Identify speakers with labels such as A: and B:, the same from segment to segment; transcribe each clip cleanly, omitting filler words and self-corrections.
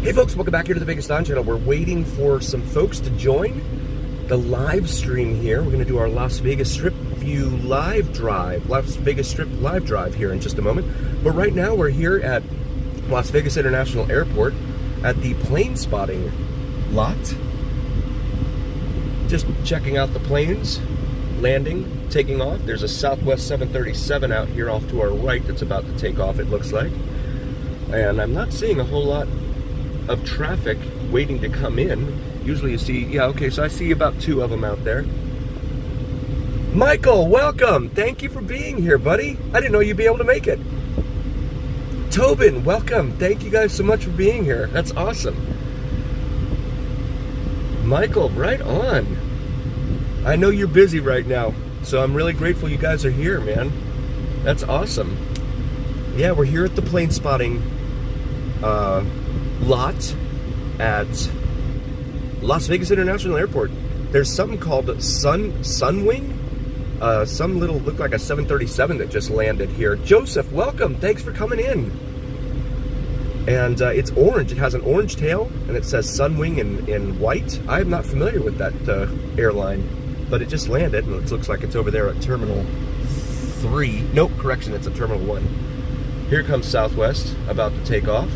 A: Hey folks, welcome back here to the Vegas Don Channel. We're waiting for some folks to join the live stream here. We're going to do our Las Vegas Strip View live drive, Las Vegas Strip live drive here in just a moment. But right now we're here at Las Vegas International Airport at the plane spotting lot. Just checking out the planes, landing, taking off. There's a Southwest 737 out here off to our right that's about to take off, it looks like. And I'm not seeing a whole lot of traffic waiting to come in. Usually you see, yeah, okay, so I see about 2 of them out there. Michael, welcome. Thank you for being here, buddy. I didn't know you'd be able to make it. Tobin, welcome. Thank you guys so much for being here. That's awesome. Michael, right on. I know you're busy right now, so I'm really grateful you guys are here, man. That's awesome. Yeah, we're here at the plane spotting lot at Las Vegas International Airport. There's something called Sunwing. Some little, look like a 737 that just landed here. Joseph, welcome. Thanks for coming in. And it's orange. It has an orange tail, and it says Sunwing in white. I'm not familiar with that airline, but it just landed, and it looks like it's over there at Terminal 3. Nope, correction, it's at Terminal 1. Here comes Southwest, about to take off.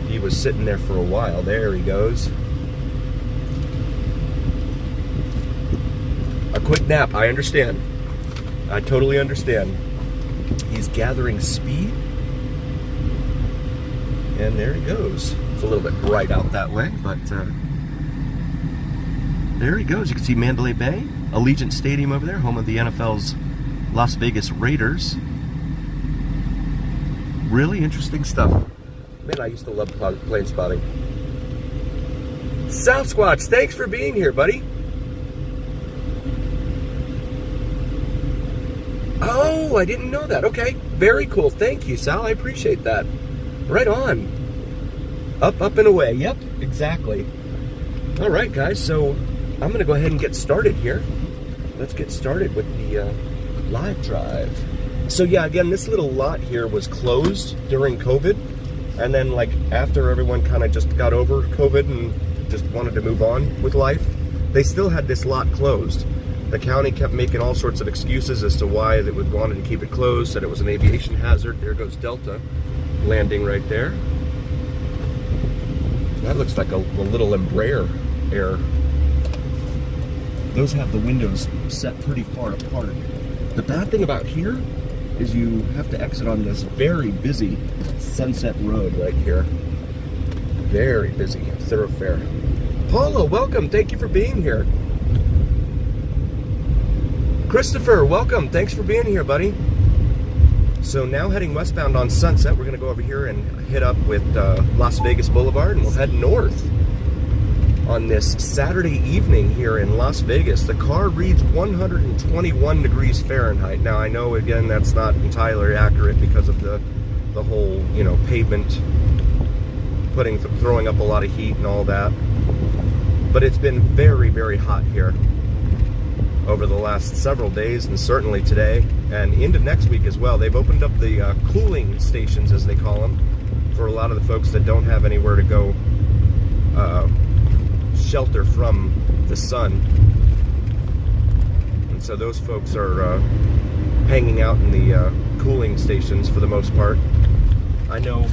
A: He was sitting there for a while. There he goes. A quick nap, I understand. I totally understand. He's gathering speed. And there he goes. It's a little bit bright out that way, but there he goes. You can see Mandalay Bay, Allegiant Stadium over there, home of the NFL's Las Vegas Raiders. Really interesting stuff. Man, I used to love plane spotting. South Squatch, thanks for being here, buddy. Oh, I didn't know that. Okay, very cool. Thank you, Sal. I appreciate that. Right on. Up, up, and away. Yep, exactly. All right, guys, so I'm going to go ahead and get started here. Let's get started with the live drive. So, yeah, again, this little lot here was closed during COVID. And then, like, after everyone kind of just got over COVID and just wanted to move on with life, they still had this lot closed. The county kept making all sorts of excuses as to why they wanted to keep it closed, said it was an aviation hazard. There goes Delta landing right there. That looks like a little Embraer Air. Those have the windows set pretty far apart. The bad thing about here is you have to exit on this very busy Sunset Road right here. Very busy thoroughfare. Paula, welcome. Thank you for being here. Christopher, welcome. Thanks for being here, buddy. So now heading westbound on Sunset, we're going to go over here and hit up with Las Vegas Boulevard, and we'll head north on this Saturday evening here in Las Vegas. The car reads 121 degrees Fahrenheit. Now, I know, again, that's not entirely accurate because of the whole, you know, pavement throwing up a lot of heat and all that. But it's been very, very hot here over the last several days, and certainly today and into next week as well. They've opened up the cooling stations, as they call them, for a lot of the folks that don't have anywhere to go shelter from the sun. And so those folks are hanging out in the cooling stations for the most part. I know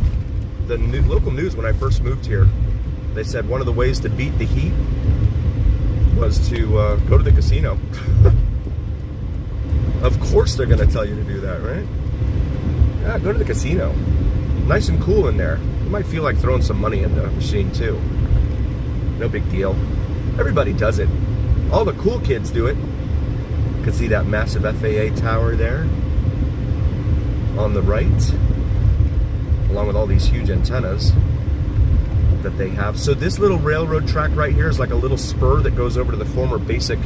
A: the local news, when I first moved here, they said one of the ways to beat the heat was to go to the casino. Of course they're going to tell you to do that, right? Yeah, go to the casino. Nice and cool in there. You might feel like throwing some money in the machine too. No big deal. Everybody does it. All the cool kids do it. You can see that massive FAA tower there on the right, along with all these huge antennas that they have. So this little railroad track right here is like a little spur that goes over to the former basic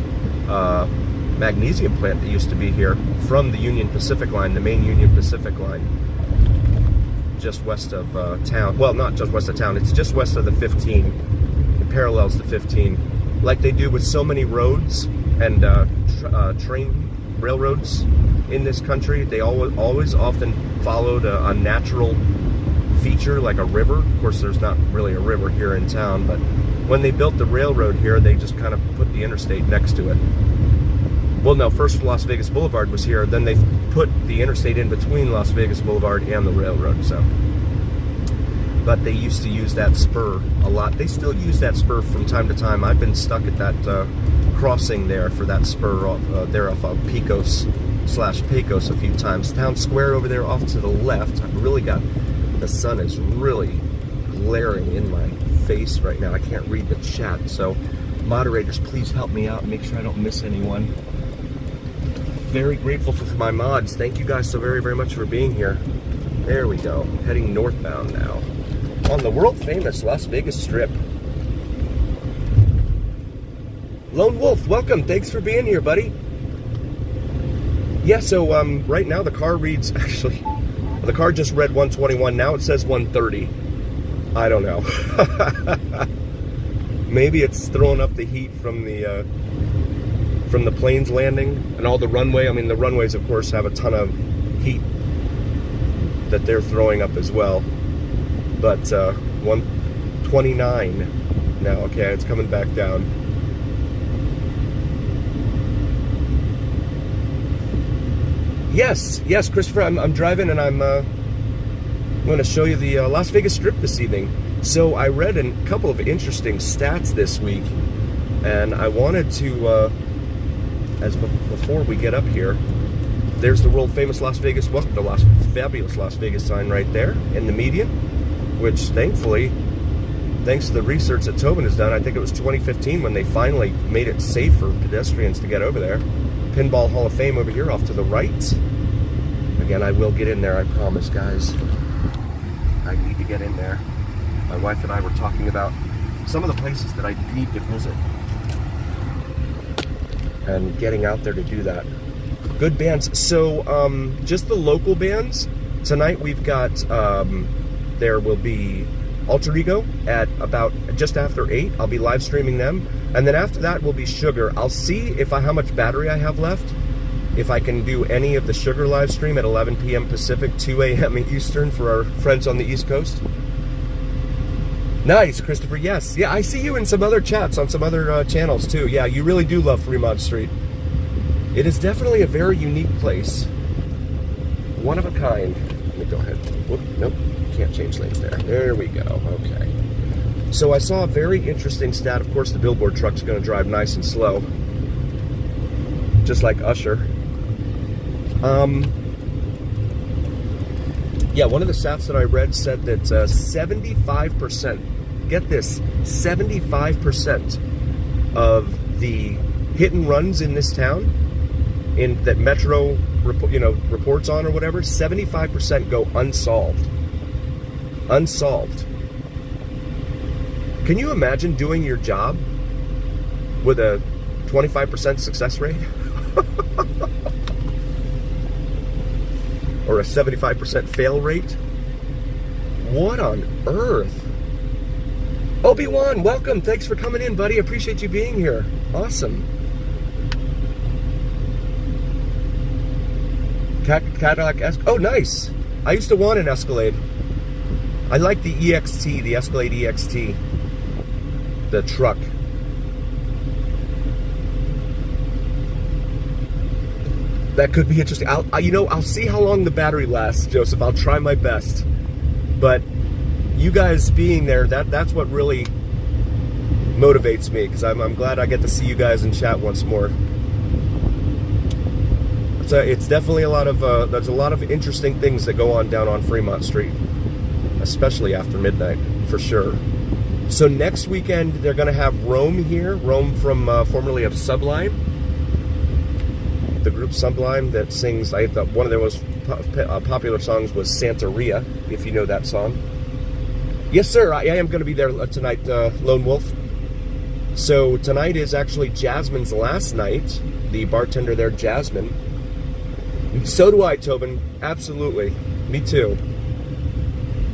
A: magnesium plant that used to be here from the Union Pacific line, the main Union Pacific line, just west of town. Well, not just west of town, it's just west of the 15. It parallels the 15, like they do with so many roads and train railroads in this country. They always often followed a natural feature, like a river. Of course, there's not really a river here in town, but when they built the railroad here, they just kind of put the interstate next to it. Well, no, first Las Vegas Boulevard was here, then they put the interstate in between Las Vegas Boulevard and the railroad, so. But they used to use that spur a lot. They still use that spur from time to time. I've been stuck at that crossing there for that spur there off of Pecos/Pecos a few times. Town Square over there off to the left. I've really got, the sun is really glaring in my face right now. I can't read the chat, so moderators, please help me out and make sure I don't miss anyone. Very grateful for my mods. Thank you guys so very, very much for being here. There we go. Heading northbound now on the world famous Las Vegas Strip. Lone Wolf, welcome. Thanks for being here, buddy. Yeah, so right now the car reads, actually, the car just read 121. Now it says 130. I don't know. Maybe it's throwing up the heat from the plane's landing and all the runway. I mean, the runways, of course, have a ton of heat that they're throwing up as well. But 129 now. Okay, it's coming back down. Yes, Christopher, I'm driving and I'm going to show you the Las Vegas Strip this evening. So I read a couple of interesting stats this week, and I wanted to, before we get up here, there's the world famous Las Vegas, well, the fabulous Las Vegas sign right there in the median, which thankfully, thanks to the research that Tobin has done, I think it was 2015 when they finally made it safe for pedestrians to get over there. Pinball Hall of Fame over here off to the right. Again, I will get in there, I promise, guys. I need to get in there. My wife and I were talking about some of the places that I need to visit and getting out there to do that. Good bands. So, just the local bands. Tonight we've got, there will be Alter Ego at about just after 8. I'll be live streaming them. And then after that will be Sugar. I'll see how much battery I have left. If I can do any of the Sugar live stream at 11 p.m. Pacific, 2 a.m. Eastern for our friends on the East Coast. Nice, Christopher, yes. Yeah, I see you in some other chats on some other channels too. Yeah, you really do love Fremont Street. It is definitely a very unique place. One of a kind. Let me go ahead. Whoop, nope, can't change lanes there. There we go, okay. So I saw a very interesting stat. Of course, the billboard truck's gonna drive nice and slow. Just like Usher. Yeah, one of the stats that I read said that 75%, get this, 75% of the hit and runs in this town, that Metro reports on or whatever, 75% go unsolved. Unsolved. Can you imagine doing your job with a 25% success rate? Or a 75% fail rate? What on earth? Obi-Wan, welcome. Thanks for coming in, buddy. Appreciate you being here. Awesome. Cadillac Escalade. Oh, nice. I used to want an Escalade. I like the EXT, the Escalade EXT. The truck. That could be interesting. I'll see how long the battery lasts, Joseph. I'll try my best. But you guys being there, that's what really motivates me, because I'm glad I get to see you guys in chat once more. It's definitely there's a lot of interesting things that go on down on Fremont Street, especially after midnight, for sure. So next weekend, they're going to have Rome here. Rome from formerly of Sublime. The group Sublime that sings, I thought one of their most popular songs was Santeria, if you know that song. Yes, sir, I am going to be there tonight, Lone Wolf. So tonight is actually Jasmine's last night. The bartender there, Jasmine. So do I, Tobin. Absolutely. Me too.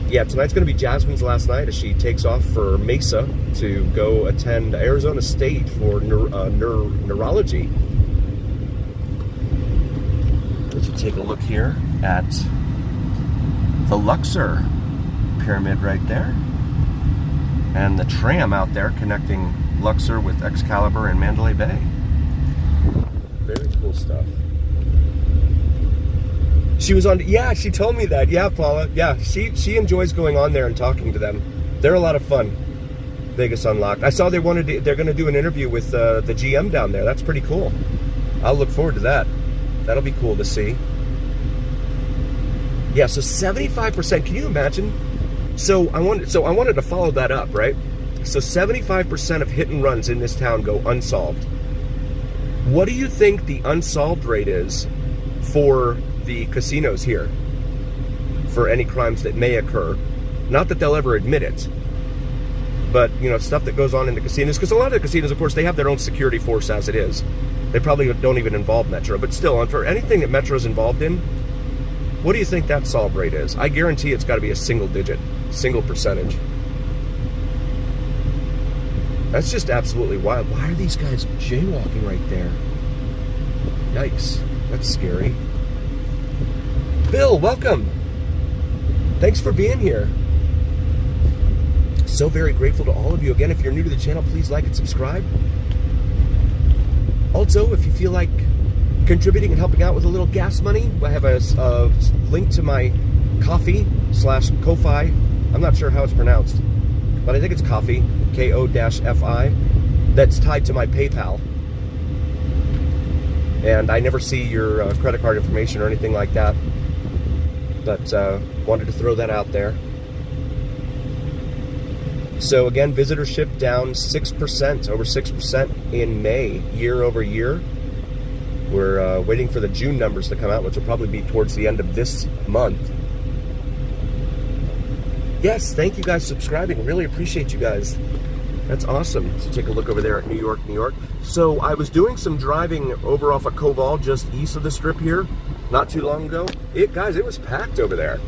A: Yeah, tonight's going to be Jasmine's last night as she takes off for Mesa to go attend Arizona State for neurology. Let's take a look here at the Luxor pyramid right there. And the tram out there connecting Luxor with Excalibur and Mandalay Bay. Very cool stuff. She was on, yeah, she told me that. Yeah, Paula. Yeah, she enjoys going on there and talking to them. They're a lot of fun. Vegas Unlocked. I saw they're going to do an interview with the GM down there. That's pretty cool. I'll look forward to that. That'll be cool to see. Yeah, so 75%. Can you imagine? So I wanted to follow that up, right? So 75% of hit and runs in this town go unsolved. What do you think the unsolved rate is for the casinos here? For any crimes that may occur? Not that they'll ever admit it, but, you know, stuff that goes on in the casinos. Because a lot of the casinos, of course, they have their own security force as it is. They probably don't even involve Metro. But still, for anything that Metro's involved in, what do you think that solve rate is? I guarantee it's got to be a single percentage. That's just absolutely wild. Why are these guys jaywalking right there? Yikes. That's scary. Bill, welcome. Thanks for being here. So very grateful to all of you. Again, if you're new to the channel, please like and subscribe. Also, if you feel like contributing and helping out with a little gas money, I have a link to my Ko-fi. I'm not sure how it's pronounced, but I think it's Ko-fi, Ko-fi, that's tied to my PayPal. And I never see your credit card information or anything like that, but wanted to throw that out there. So again, visitorship down 6%, over 6% in May, year over year. We're waiting for the June numbers to come out, which will probably be towards the end of this month. Yes, thank you guys for subscribing. Really appreciate you guys. That's awesome. So take a look over there at New York, New York. So I was doing some driving over off of Koval, just east of the Strip here, not too long ago. Guys, it was packed over there.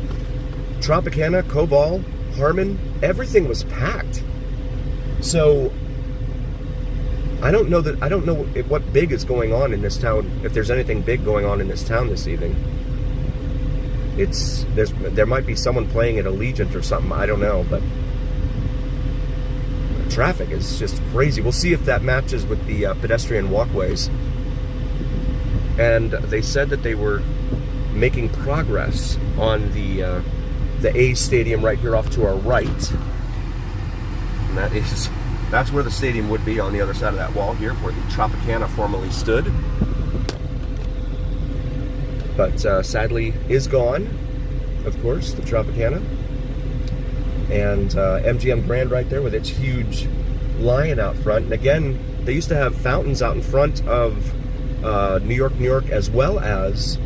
A: Tropicana, Koval, Harmon, everything was packed. So I don't know what big is going on in this town, if there's anything big going on in this town this evening. There might be someone playing at Allegiant or something, I don't know, but the traffic is just crazy. We'll see if that matches with the pedestrian walkways. And they said that they were making progress on the A's stadium right here off to our right. And that's where the stadium would be, on the other side of that wall here, where the Tropicana formerly stood. But sadly is gone, of course, the Tropicana. And MGM Grand right there with its huge lion out front. And again, they used to have fountains out in front of New York, New York, as well as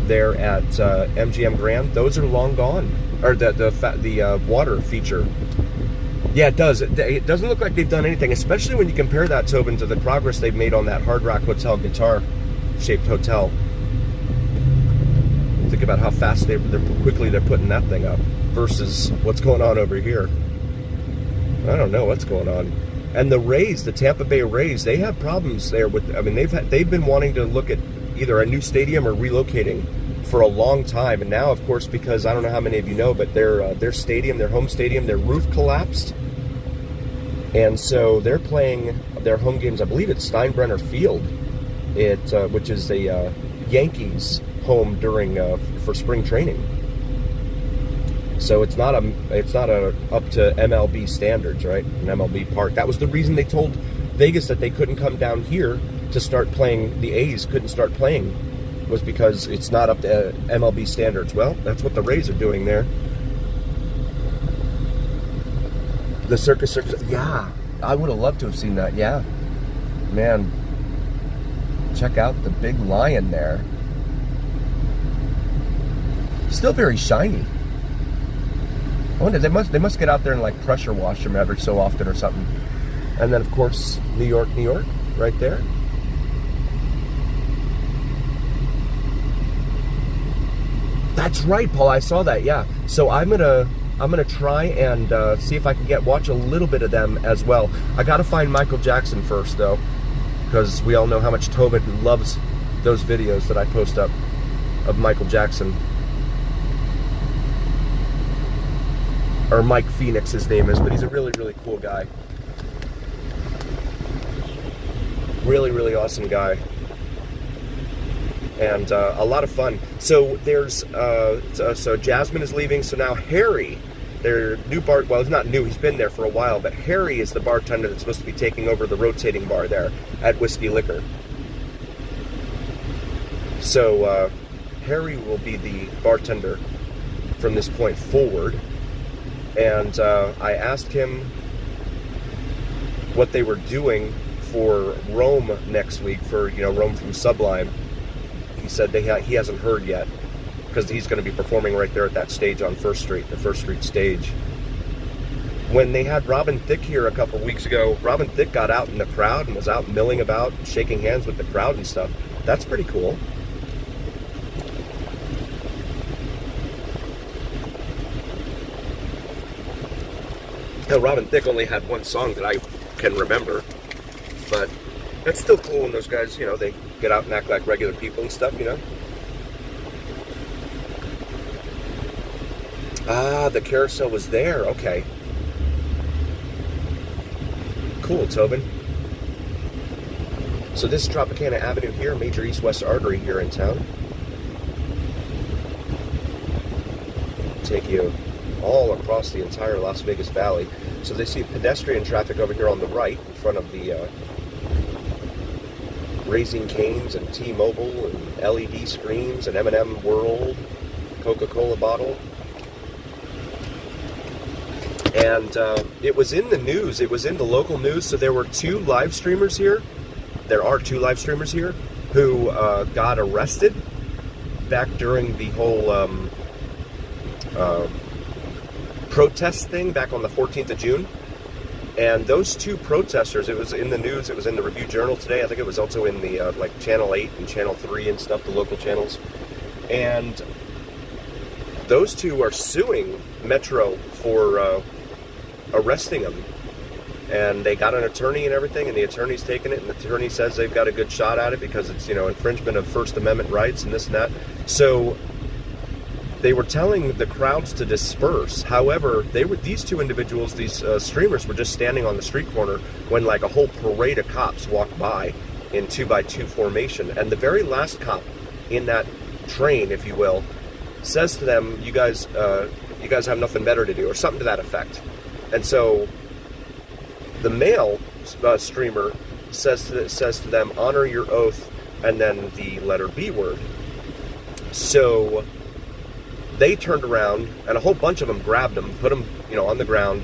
A: there at MGM Grand. Those are long gone. Or the water feature. Yeah, it does. It doesn't look like they've done anything, especially when you compare that, Tobin, to the progress they've made on that Hard Rock Hotel guitar-shaped hotel. Think about how fast quickly they're putting that thing up versus what's going on over here. I don't know what's going on. And the Rays, the Tampa Bay Rays, they have problems there with. I mean, they've been wanting to look at either a new stadium or relocating for a long time, and now, of course, because I don't know how many of you know, but their stadium, their home stadium, their roof collapsed, and so they're playing their home games. I believe it's Steinbrenner Field, which is a Yankees home during for spring training. So it's not a up to MLB standards, right? An MLB park. That was the reason they told Vegas that they couldn't come down here to start playing. The A's couldn't start playing, was because it's not up to MLB standards. Well, that's what the Rays are doing there. The circus, yeah, I would have loved to have seen that. Yeah, man, check out the big lion there. Still very shiny. I wonder, they must get out there and like pressure wash them every so often or something. And then of course New York, New York, right there. That's right, Paul. I saw that. Yeah. So I'm gonna try and see if I can watch a little bit of them as well. I gotta find Michael Jackson first, though, because we all know how much Tobin loves those videos that I post up of Michael Jackson. or Mike Phoenix his name is, but he's a really, really cool guy. Really, really awesome guy. And a lot of fun. So there's, so Jasmine is leaving, so now Harry, their new bar, well, it's not new, he's been there for a while, but Harry is the bartender that's supposed to be taking over the rotating bar there at Whiskey Liquor. So Harry will be the bartender from this point forward. And I asked him what they were doing for Rome next week, for, you know, Rome from Sublime. He said he hasn't heard yet, because he's going to be performing right there at that stage on First Street, the First Street stage. When they had Robin Thicke here a couple weeks ago, Robin Thicke got out in the crowd and was out milling about, shaking hands with the crowd and stuff. That's pretty cool. Now, Robin Thicke only had one song that I can remember, but that's still cool when those guys, you know, they get out and act like regular people and stuff, you know? Ah, the carousel was there. Okay. Cool, Tobin. So this is Tropicana Avenue here, major east-west artery here in town. Take you all across the entire Las Vegas Valley. So they see pedestrian traffic over here on the right in front of the Raising Cane's and T-Mobile and LED screens and M&M World, Coca-Cola bottle. And it was in the news, it was in the local news, so there were two live streamers here. There are two live streamers here who got arrested back during the whole protest thing back on the 14th of June. And those two protesters, it was in the news, it was in the Review Journal today, I think it was also in the like Channel 8 and Channel 3 and stuff, the local channels. And those two are suing Metro for arresting them. And they got an attorney and everything, and the attorney's taken it, and the attorney says they've got a good shot at it because it's, you know, infringement of First Amendment rights and this and that. So they were telling the crowds to disperse. However, these two individuals, these streamers, were just standing on the street corner when like a whole parade of cops walked by in 2x2 formation. And the very last cop in that train, if you will, says to them, you guys have nothing better to do, or something to that effect. And so the male streamer says to them, honor your oath, and then the letter B word. So they turned around, and a whole bunch of them grabbed him, put him, you know, on the ground,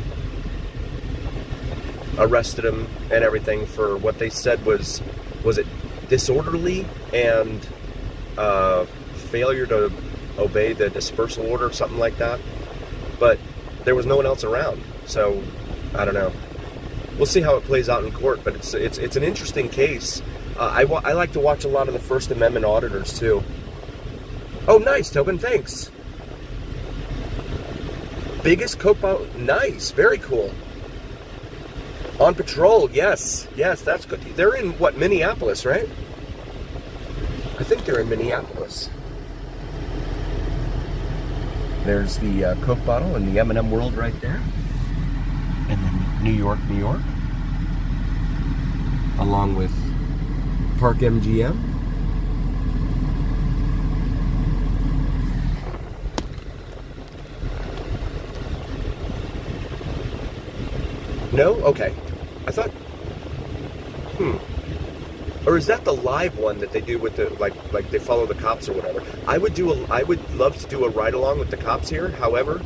A: arrested him and everything for what they said was it disorderly and failure to obey the dispersal order, something like that. But there was no one else around, so I don't know. We'll see how it plays out in court, but it's an interesting case. I like to watch a lot of the First Amendment auditors too. Oh, nice, Tobin, thanks. Biggest Coke bottle, nice, very cool. On patrol, yes, that's good. They're in what, Minneapolis, right? I think they're in Minneapolis. There's the Coke bottle and the M&M World right there. And then New York, along with Park MGM. No? Okay. I thought... Or is that the live one that they do with the, like they follow the cops or whatever? I would love to do a ride-along with the cops here. However,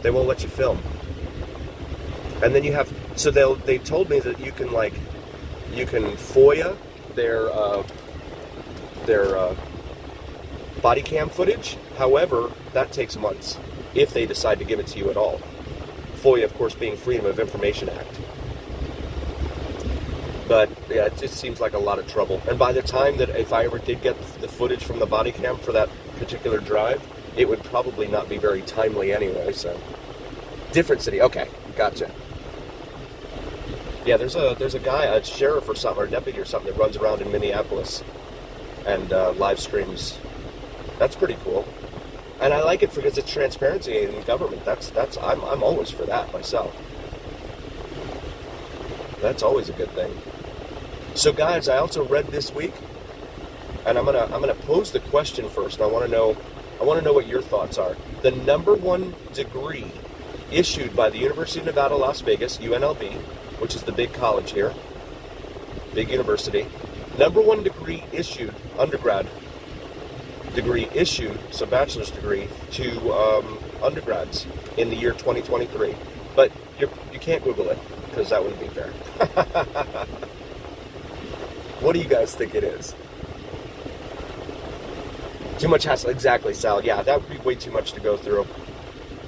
A: they won't let you film. And then you have... So they told me that you can FOIA their body cam footage. However, that takes months, if they decide to give it to you at all. FOIA, of course, being Freedom of Information Act. But, yeah, it just seems like a lot of trouble. And by the time that, if I ever did get the footage from the body cam for that particular drive, it would probably not be very timely anyway, so. Different city, okay, gotcha. Yeah, there's a guy, a sheriff or something, or a deputy or something, that runs around in Minneapolis and live streams. That's pretty cool. And I like it because it's transparency in government. I'm always for that myself. That's always a good thing. So guys, I also read this week, and I'm gonna pose the question first. And I want to know what your thoughts are. The #1 degree issued by the University of Nevada, Las Vegas, UNLV, which is the big college here, big university. #1 degree issued, undergrad degree issued, so bachelor's degree, to undergrads in the year 2023. But you can't Google it, because that wouldn't be fair. What do you guys think it is? Too much hassle. Exactly, Sal. Yeah, that would be way too much to go through.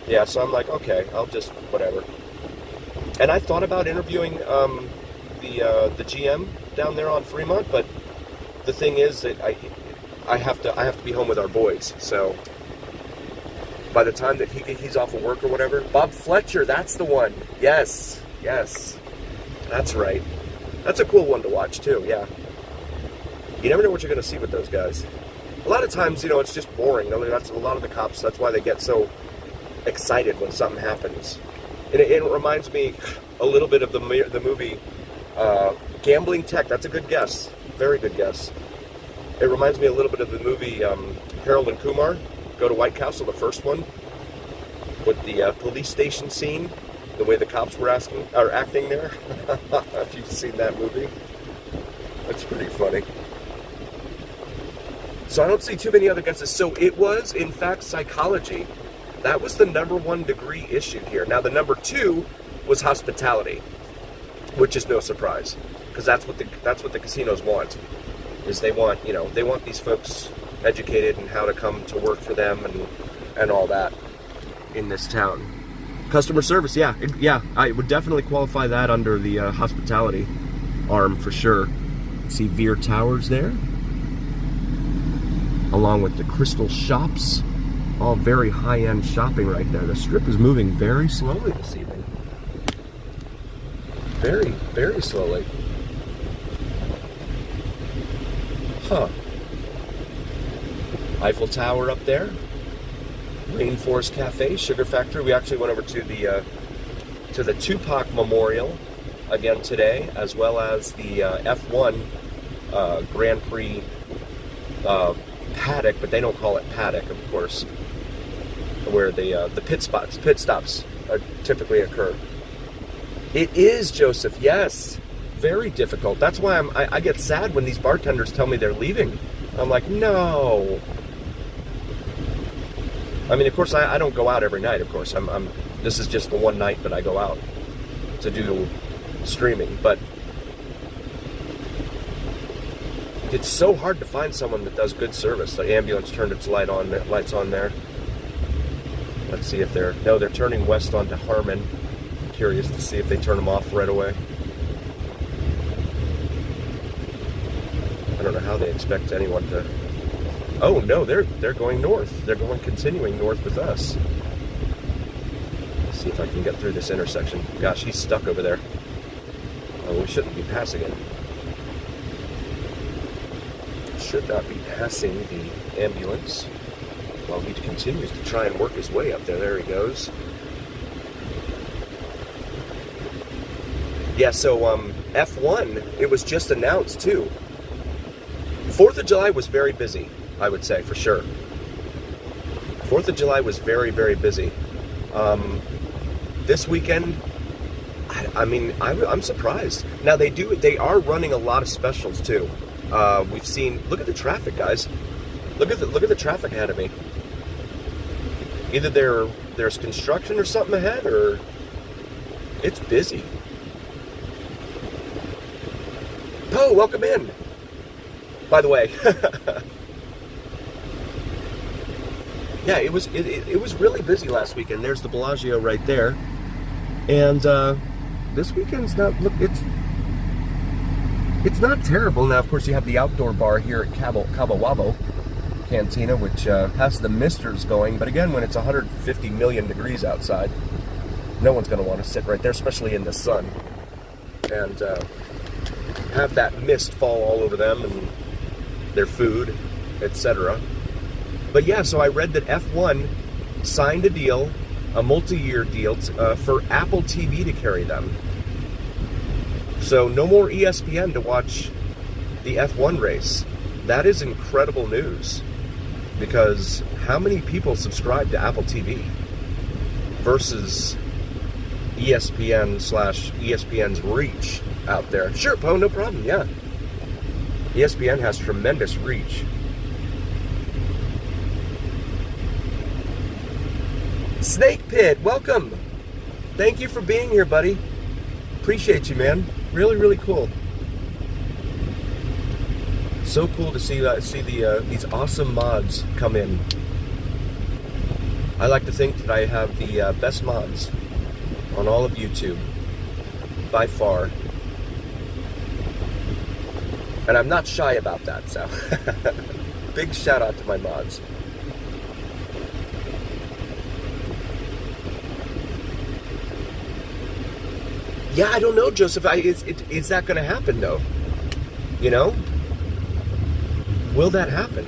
A: Yeah, so I'm like, okay, I'll just, whatever. And I thought about interviewing the GM down there on Fremont, but the thing is that I have to be home with our boys. So by the time that he's off of work or whatever, Bob Fletcher, that's the one. Yes, that's right. That's a cool one to watch too. Yeah, you never know what you're going to see with those guys. A lot of times, it's just boring. That's a lot of the cops. That's why they get so excited when something happens. And it reminds me a little bit of the movie Gambling Tech. That's a good guess. Very good guess. It reminds me a little bit of the movie Harold and Kumar Go to White Castle, the first one, with the police station scene, the way the cops were acting there. If you've seen that movie, that's pretty funny. So I don't see too many other guesses. So it was, in fact, psychology. That was the #1 degree issued here. Now the #2 was hospitality, which is no surprise, because that's what the casinos want. Is they want these folks educated in how to come to work for them and all that in this town. Customer service, yeah, I would definitely qualify that under the hospitality arm for sure. See Veer Towers there, along with the Crystal Shops. All very high-end shopping right there. The strip is moving very slowly this evening. Very, very slowly. Huh. Eiffel Tower up there. Rainforest Cafe, Sugar Factory. We actually went over to the Tupac Memorial again today, as well as the F1 Grand Prix paddock, but they don't call it paddock, of course, where the pit stops typically occur. It is, Joseph. Yes, very difficult. That's why I get sad when these bartenders tell me they're leaving. I'm like, no. I mean, of course, I don't go out every night. Of course, this is just the one night that I go out to do streaming. But it's so hard to find someone that does good service. The ambulance turned its lights on there. Let's see if they're turning west onto Harmon. I'm curious to see if they turn them off right away. I don't know how they expect anyone to. Oh no, they're going north. They're continuing north with us. Let's see if I can get through this intersection. Gosh, he's stuck over there. Oh, we shouldn't be passing it. Should not be passing the ambulance while he continues to try and work his way up there. There he goes. Yeah, so F1, it was just announced too. 4th of July was very busy, I would say, for sure. 4th of July was very, very busy. This weekend, I'm surprised. Now they are running a lot of specials too. We've seen. Look at the traffic, guys. Look at the traffic ahead of me. Either there's construction or something ahead, or it's busy. Poe, welcome in. By the way, yeah, it was really busy last weekend. There's the Bellagio right there, and this weekend's not. Look, it's not terrible. Now, of course, you have the outdoor bar here at Cabo Wabo Cantina, which has the misters going. But again, when it's 150 million degrees outside, no one's going to want to sit right there, especially in the sun, and have that mist fall all over them and their food, etc. But yeah, so I read that F1 signed a deal, a multi-year deal, for Apple TV to carry them. So no more ESPN to watch the F1 race. That is incredible news, because how many people subscribe to Apple TV versus ESPN's reach out there? Sure, Poe, no problem, yeah. ESPN has tremendous reach. Snake Pit, welcome. Thank you for being here, buddy. Appreciate you, man. Really, really cool. So cool to see these awesome mods come in. I like to think that I have the best mods on all of YouTube, by far. And I'm not shy about that, so big shout out to my mods. Yeah, I don't know, Joseph. Is that going to happen, though? You know? Will that happen?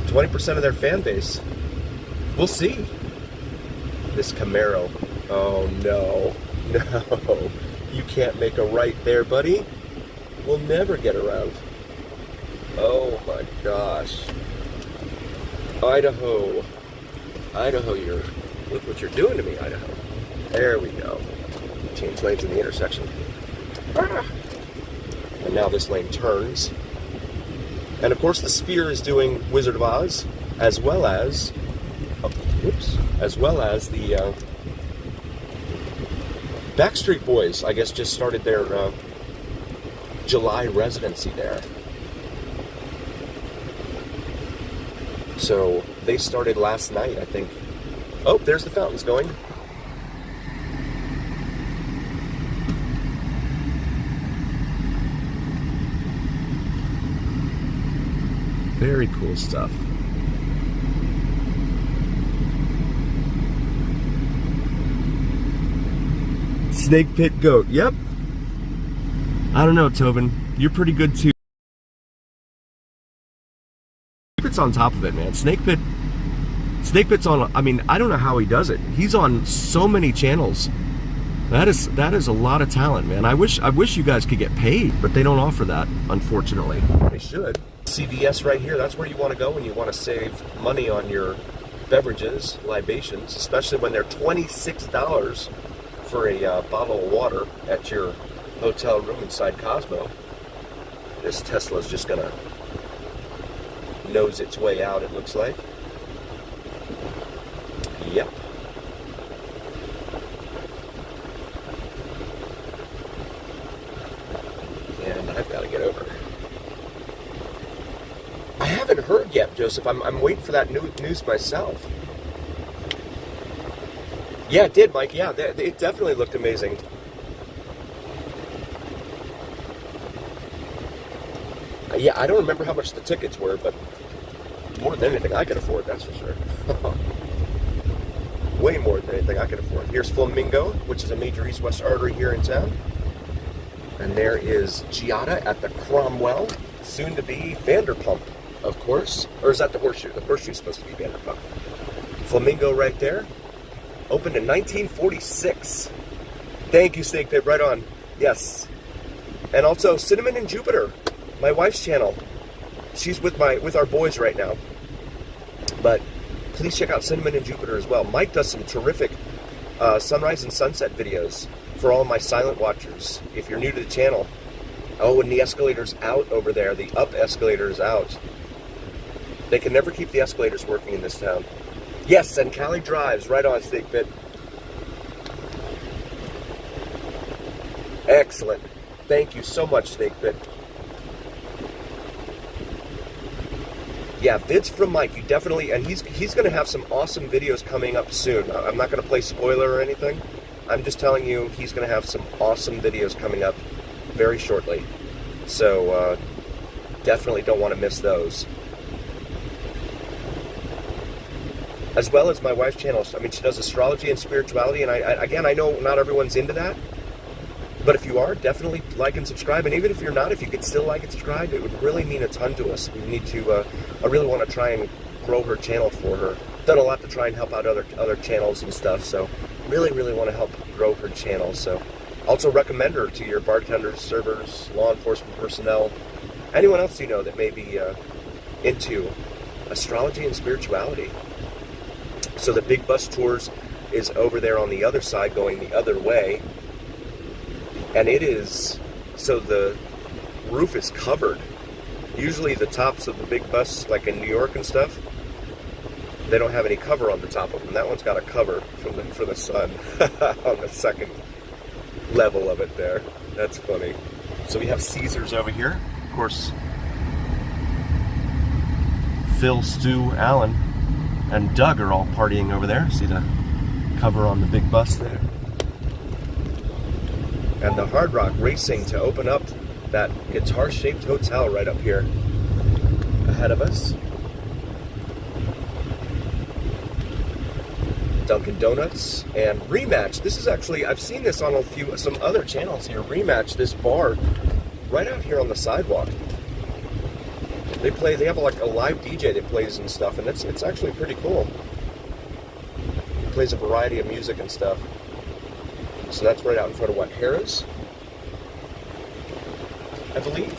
A: 20% of their fan base. We'll see. This Camaro. Oh, no. No. You can't make a right there, buddy. We'll never get around. Oh, my gosh. Idaho. Idaho, look what you're doing to me, Idaho. There we go. Change lanes in the intersection. And now this lane turns. And of course the Sphere is doing Wizard of Oz, as well as the Backstreet Boys, I guess, just started their July residency there. So they started last night, I think. Oh, there's the fountains going. Very cool stuff. Snake Pit Goat. Yep. I don't know, Tobin. You're pretty good too. Snake Pit's on top of it, man. Snake Pit's on. I mean, I don't know how he does it. He's on so many channels. That is a lot of talent, man. I wish you guys could get paid, but they don't offer that, unfortunately. They should. CVS right here, that's where you want to go when you want to save money on your beverages, libations, especially when they're $26 for a bottle of water at your hotel room inside Cosmo. This Tesla's just gonna nose its way out, it looks like. Yep. And I've got to get over. I haven't heard yet, Joseph. I'm waiting for that news myself. Yeah, it did, Mike. Yeah, it definitely looked amazing. Yeah, I don't remember how much the tickets were, but more than anything I could afford, that's for sure. Way more than anything I could afford. Here's Flamingo, which is a major east-west artery here in town. And there is Giada at the Cromwell, soon to be Vanderpump, of course. Or is that the Horseshoe? The Horseshoe's supposed to be Vanderpump. Flamingo right there. Opened in 1946. Thank you, Snake Pit. Right on. Yes. And also Cinnamon and Jupiter, my wife's channel. She's with our boys right now. But please check out Cinnamon and Jupiter as well. Mike does some terrific sunrise and sunset videos for all my silent watchers. If you're new to the channel. Oh, and the escalator's out over there. The up escalator is out. They can never keep the escalators working in this town. Yes, and Cali drives. Right on, Snake Pit. Excellent. Thank you so much, Snake Pit. Yeah, vids from Mike. You definitely, and he's going to have some awesome videos coming up soon. I'm not going to play spoiler or anything. I'm just telling you he's going to have some awesome videos coming up very shortly. So definitely don't want to miss those. As well as my wife's channel. I mean, she does astrology and spirituality, and I know not everyone's into that, but if you are, definitely like and subscribe. And even if you're not, if you could still like and subscribe, it would really mean a ton to us. We need to, I really want to try and grow her channel for her. Done a lot to try and help out other channels and stuff, so really want to help grow her channel. So also recommend her to your bartenders, servers, law enforcement personnel, anyone else you know that may be into astrology and spirituality. So the Big Bus Tours is over there on the other side, going the other way, and it is, so the roof is covered. Usually the tops of the big bus, like in New York and stuff, they don't have any cover on the top of them. That one's got a cover for the sun on the second level of it there. That's funny. So we have Caesars over here. Of course, Phil, Stu, Alan, and Doug are all partying over there. See the cover on the big bus there? And the Hard Rock Racing to open up that guitar-shaped hotel right up here ahead of us. Dunkin' Donuts and Rematch. This is actually, I've seen this on some other channels here. Rematch, this bar right out here on the sidewalk. They have like a live DJ that plays and stuff, and it's actually pretty cool. He plays a variety of music and stuff. So that's right out in front of what, Harrah's, I believe.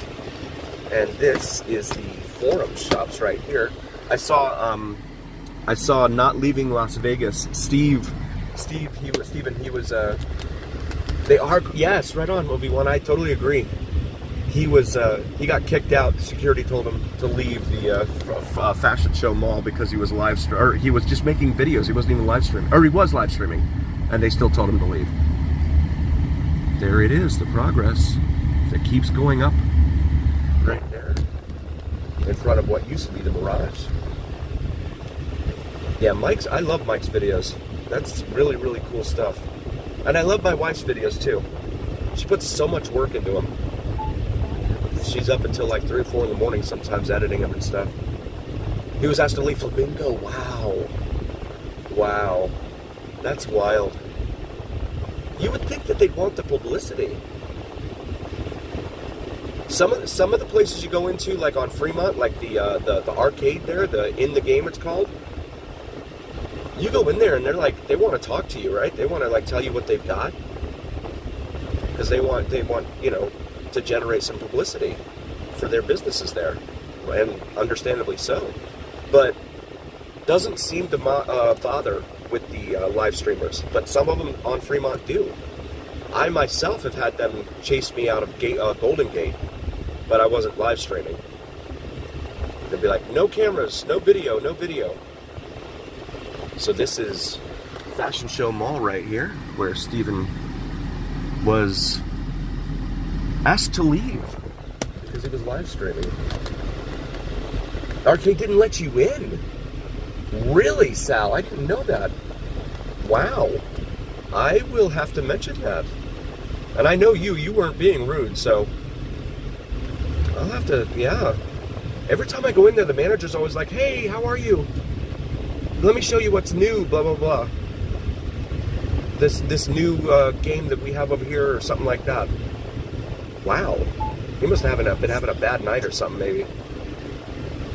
A: And this is the Forum Shops right here. I saw Not Leaving Las Vegas. Steve, they are, yes, right on, Obi-Wan, I totally agree. He got kicked out. Security told him to leave the fashion show mall because he was he was just making videos. He wasn't even live streaming, or he was live streaming, and they still told him to leave. There it is, the progress that keeps going up right there in front of what used to be the Mirage. Yeah, I love Mike's videos. That's really cool stuff. And I love my wife's videos too. She puts so much work into them. She's up until like 3 or 4 in the morning sometimes editing them and stuff. He was asked to leave Flamingo. Wow. That's wild. You would think that they'd want the publicity. Some of the places you go into, like on Fremont, like the arcade there, In the Game it's called. You go in there and they're like, they want to talk to you, right? They want to like tell you what they've got, because they want to generate some publicity for their businesses there, and understandably so. But doesn't seem to bother with the live streamers, but some of them on Fremont do. I myself have had them chase me out of Golden Gate, but I wasn't live streaming. They'd be like, no cameras, no video, no video. So this is Fashion Show Mall right here, where Steven was asked to leave because he was live streaming. Arcade didn't let you in. Really, Sal? I didn't know that. Wow. I will have to mention that. And I know you weren't being rude, so I'll have to, yeah. Every time I go in there, the manager's always like, hey, how are you? Let me show you what's new, blah, blah, blah. This new game that we have over here, or something like that. Wow. He must have been having a bad night or something, maybe.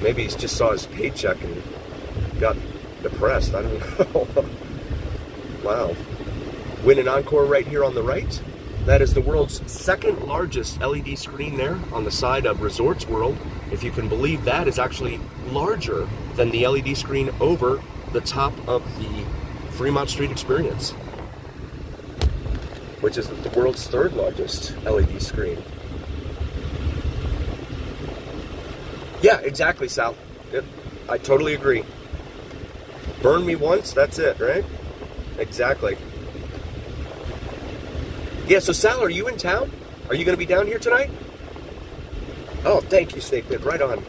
A: Maybe he just saw his paycheck and got depressed. I don't know. Wow. Win an Encore right here on the right. That is the world's second largest LED screen there on the side of Resorts World. If you can believe that is actually larger than the LED screen over the top of the Fremont Street Experience, which is the world's third largest LED screen. Yeah, exactly, Sal. Yep, I totally agree. Burn me once, that's it, right? Exactly. Yeah, so Sal, are you in town? Are you going to be down here tonight? Oh, thank you, Snake Pit. Right on.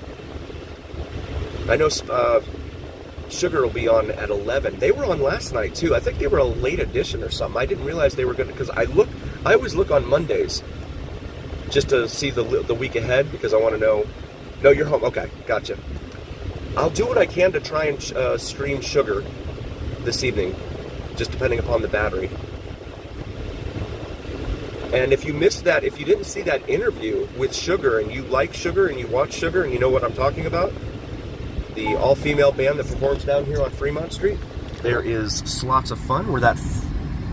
A: I know Sugar will be on at 11. They were on last night, too. I think they were a late edition or something. I didn't realize they were going to, because I always look on Mondays just to see the week ahead, because I want to know. No, you're home. Okay, gotcha. I'll do what I can to try and stream Sugar this evening, just depending upon the battery. And if you missed that, if you didn't see that interview with Sugar, and you like Sugar, and you watch Sugar, and you know what I'm talking about, the all-female band that performs down here on Fremont Street. There is Slots of Fun, where that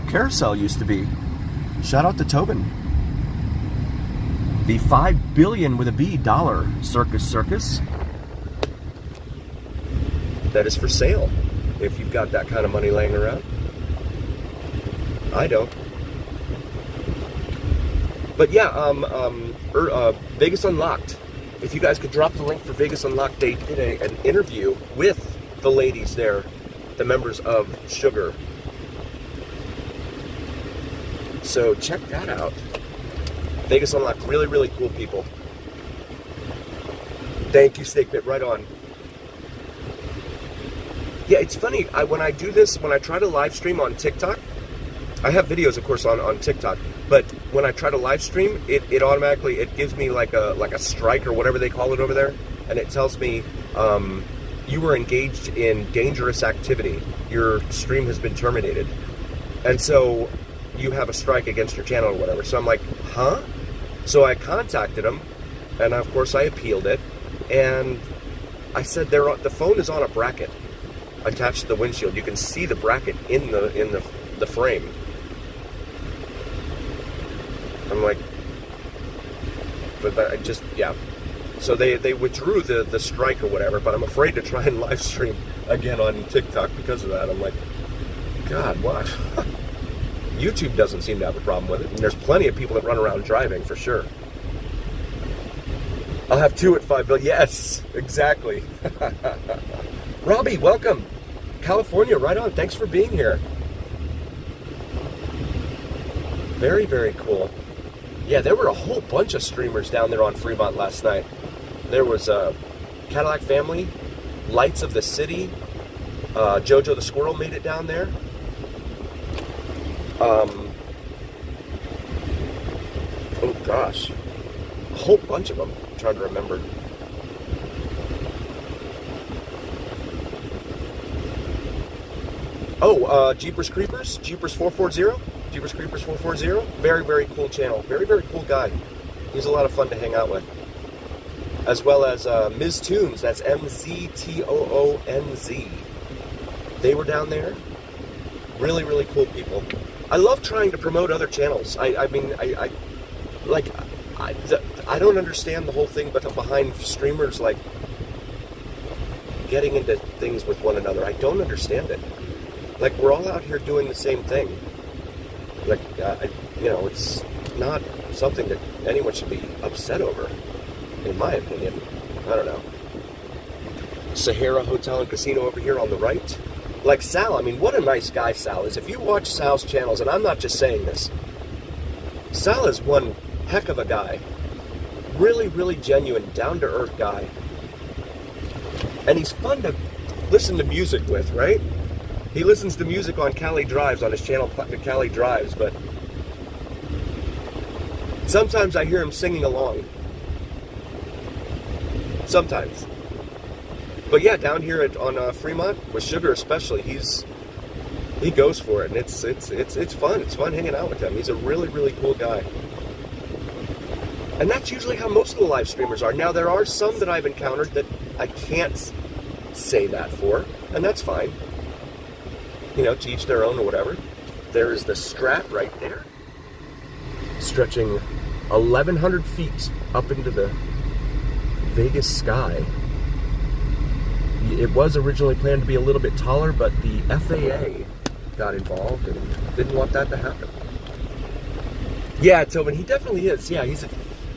A: carousel used to be. Shout out to Tobin. The $5 billion with a B dollar circus that is for sale if you've got that kind of money laying around. I don't. But yeah, Vegas Unlocked. If you guys could drop the link for Vegas Unlocked, they did an interview with the ladies there, the members of Sugar. So check that out. Vegas Unlocked, really, really cool people. Thank you, Steak Bit, right on. Yeah, it's funny, when I do this, when I try to live stream on TikTok, I have videos, of course, on TikTok, but when I try to live stream, it automatically, it gives me like a strike or whatever they call it over there, and it tells me, you were engaged in dangerous activity. Your stream has been terminated. And so you have a strike against your channel or whatever. So I'm like, huh? So I contacted them, and of course I appealed it, and I said the phone is on a bracket attached to the windshield. You can see the bracket in the frame. I'm like, but I just, yeah. So they withdrew the strike or whatever, but I'm afraid to try and live stream again on TikTok because of that. I'm like, God, what? YouTube doesn't seem to have a problem with it. And there's plenty of people that run around driving, for sure. I'll have 2 at $5 billion. Yes, exactly. Robbie, welcome. California, right on. Thanks for being here. Very, very cool. Yeah, there were a whole bunch of streamers down there on Fremont last night. There was Cadillac Family, Lights of the City, Jojo the Squirrel made it down there. Oh gosh, a whole bunch of them. I'm trying to remember. Oh, Jeepers Creepers, Jeepers 440, Jeepers Creepers 440. Very, very cool channel. Very, very cool guy. He's a lot of fun to hang out with. As well as Ms. Toons, that's MZTOONZ. They were down there. Really, really cool people. I love trying to promote other channels. I don't understand the whole thing, but behind streamers like getting into things with one another. I don't understand it. Like, we're all out here doing the same thing. Like, it's not something that anyone should be upset over, in my opinion. I don't know. Sahara Hotel and Casino over here on the right. Like Sal, I mean, what a nice guy Sal is. If you watch Sal's channels, and I'm not just saying this, Sal is one heck of a guy. Really, really genuine, down-to-earth guy. And he's fun to listen to music with, right? He listens to music on Cali Drives, on his channel, Cali Drives, but sometimes I hear him singing along. Sometimes. But yeah, down here on Fremont, with Sugar especially, he goes for it, and it's fun. It's fun hanging out with him. He's a really, really cool guy. And that's usually how most of the live streamers are. Now, there are some that I've encountered that I can't say that for, and that's fine. You know, to each their own or whatever. There is the Strat right there, stretching 1,100 feet up into the Vegas sky. It was originally planned to be a little bit taller, but the FAA got involved and didn't want that to happen. Yeah, Tobin, he definitely is. Yeah, he's a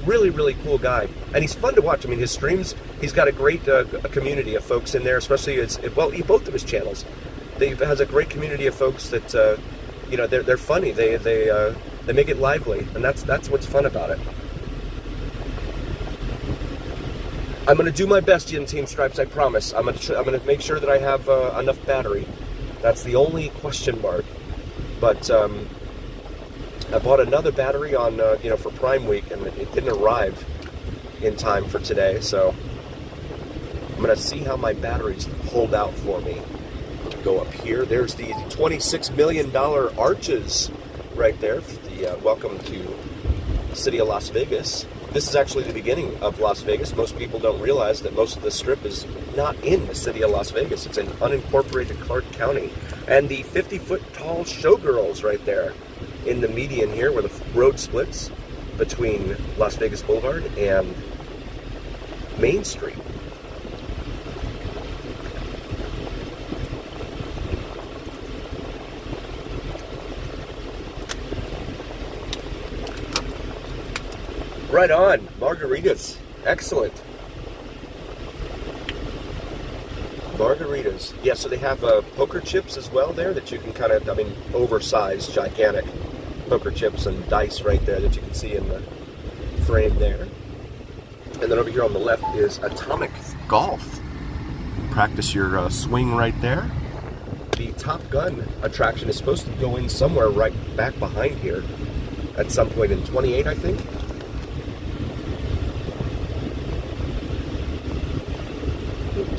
A: really, really cool guy. And he's fun to watch. I mean, his streams, he's got a great community of folks in there, especially, both of his channels. He has a great community of folks that, they're funny. They make it lively, and that's what's fun about it. I'm going to do my best, Team Stripes, I promise. I'm going to make sure that I have enough battery. That's the only question mark. But I bought another battery on, for Prime Week, and it didn't arrive in time for today. So I'm going to see how my batteries hold out for me. Go up here. There's the $26 million arches right there. The welcome to the city of Las Vegas. This is actually the beginning of Las Vegas. Most people don't realize that most of the Strip is not in the city of Las Vegas. It's in unincorporated Clark County. And the 50-foot tall showgirls right there in the median here where the road splits between Las Vegas Boulevard and Main Street. Right on, margaritas, excellent. Margaritas, yeah. So they have poker chips as well there that you can kind of, I mean, oversized, gigantic poker chips and dice right there that you can see in the frame there. And then over here on the left is Atomic Golf. Practice your swing right there. The Top Gun attraction is supposed to go in somewhere right back behind here at some point in 28, I think.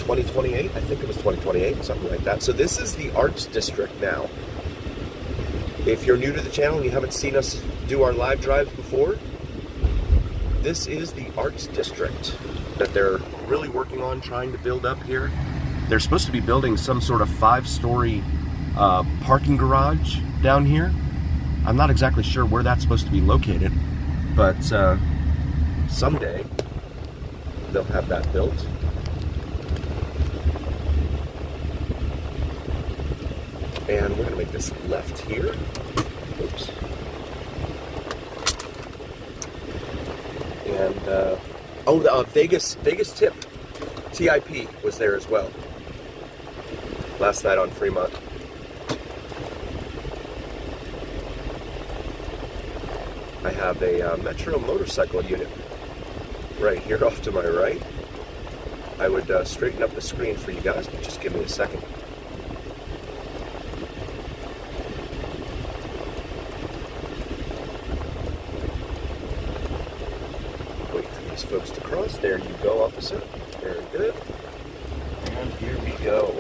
A: 2028, I think it was 2028, something like that. So this is the Arts District now. If you're new to the channel and you haven't seen us do our live drives before, this is the Arts District that they're really working on trying to build up here. They're supposed to be building some sort of 5-story parking garage down here. I'm not exactly sure where that's supposed to be located, but someday they'll have that built. And we're going to make this left here. Oops. And, Vegas Tip, TIP was there as well. Last night on Fremont. I have a Metro motorcycle unit right here off to my right. I would straighten up the screen for you guys, but just give me a second. Folks to cross. There you go, officer. Very good. And here we go.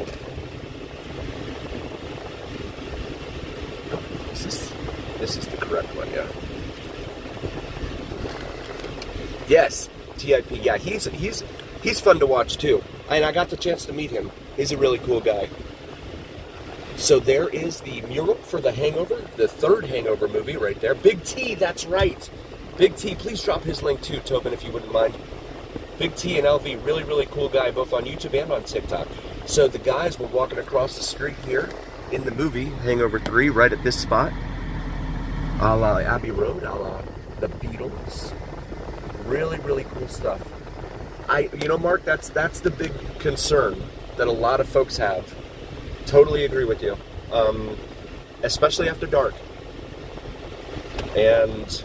A: This is the correct one, yeah. Yes, TIP. Yeah, he's fun to watch too. And I got the chance to meet him. He's a really cool guy. So there is the mural for The Hangover, the third Hangover movie right there. Big T, that's right. Big T, please drop his link too, Tobin, if you wouldn't mind. Big T and LV, really, really cool guy, both on YouTube and on TikTok. So the guys were walking across the street here in the movie, Hangover 3, right at this spot. A la Abbey Road, a la the Beatles. Really, really cool stuff. You know, Mark, that's the big concern that a lot of folks have. Totally agree with you. Especially after dark. And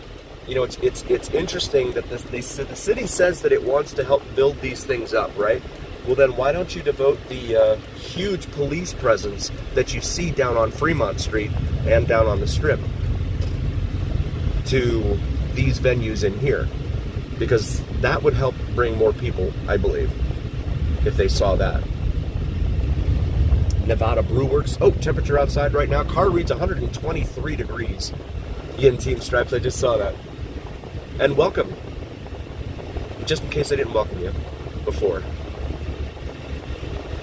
A: you know, it's interesting that the city says that it wants to help build these things up, right? Well, then why don't you devote the huge police presence that you see down on Fremont Street and down on the Strip to these venues in here? Because that would help bring more people, I believe, if they saw that. Nevada Brew Works. Oh, temperature outside right now. Car reads 123 degrees. Yin Team Stripes, I just saw that. And welcome. Just in case I didn't welcome you before.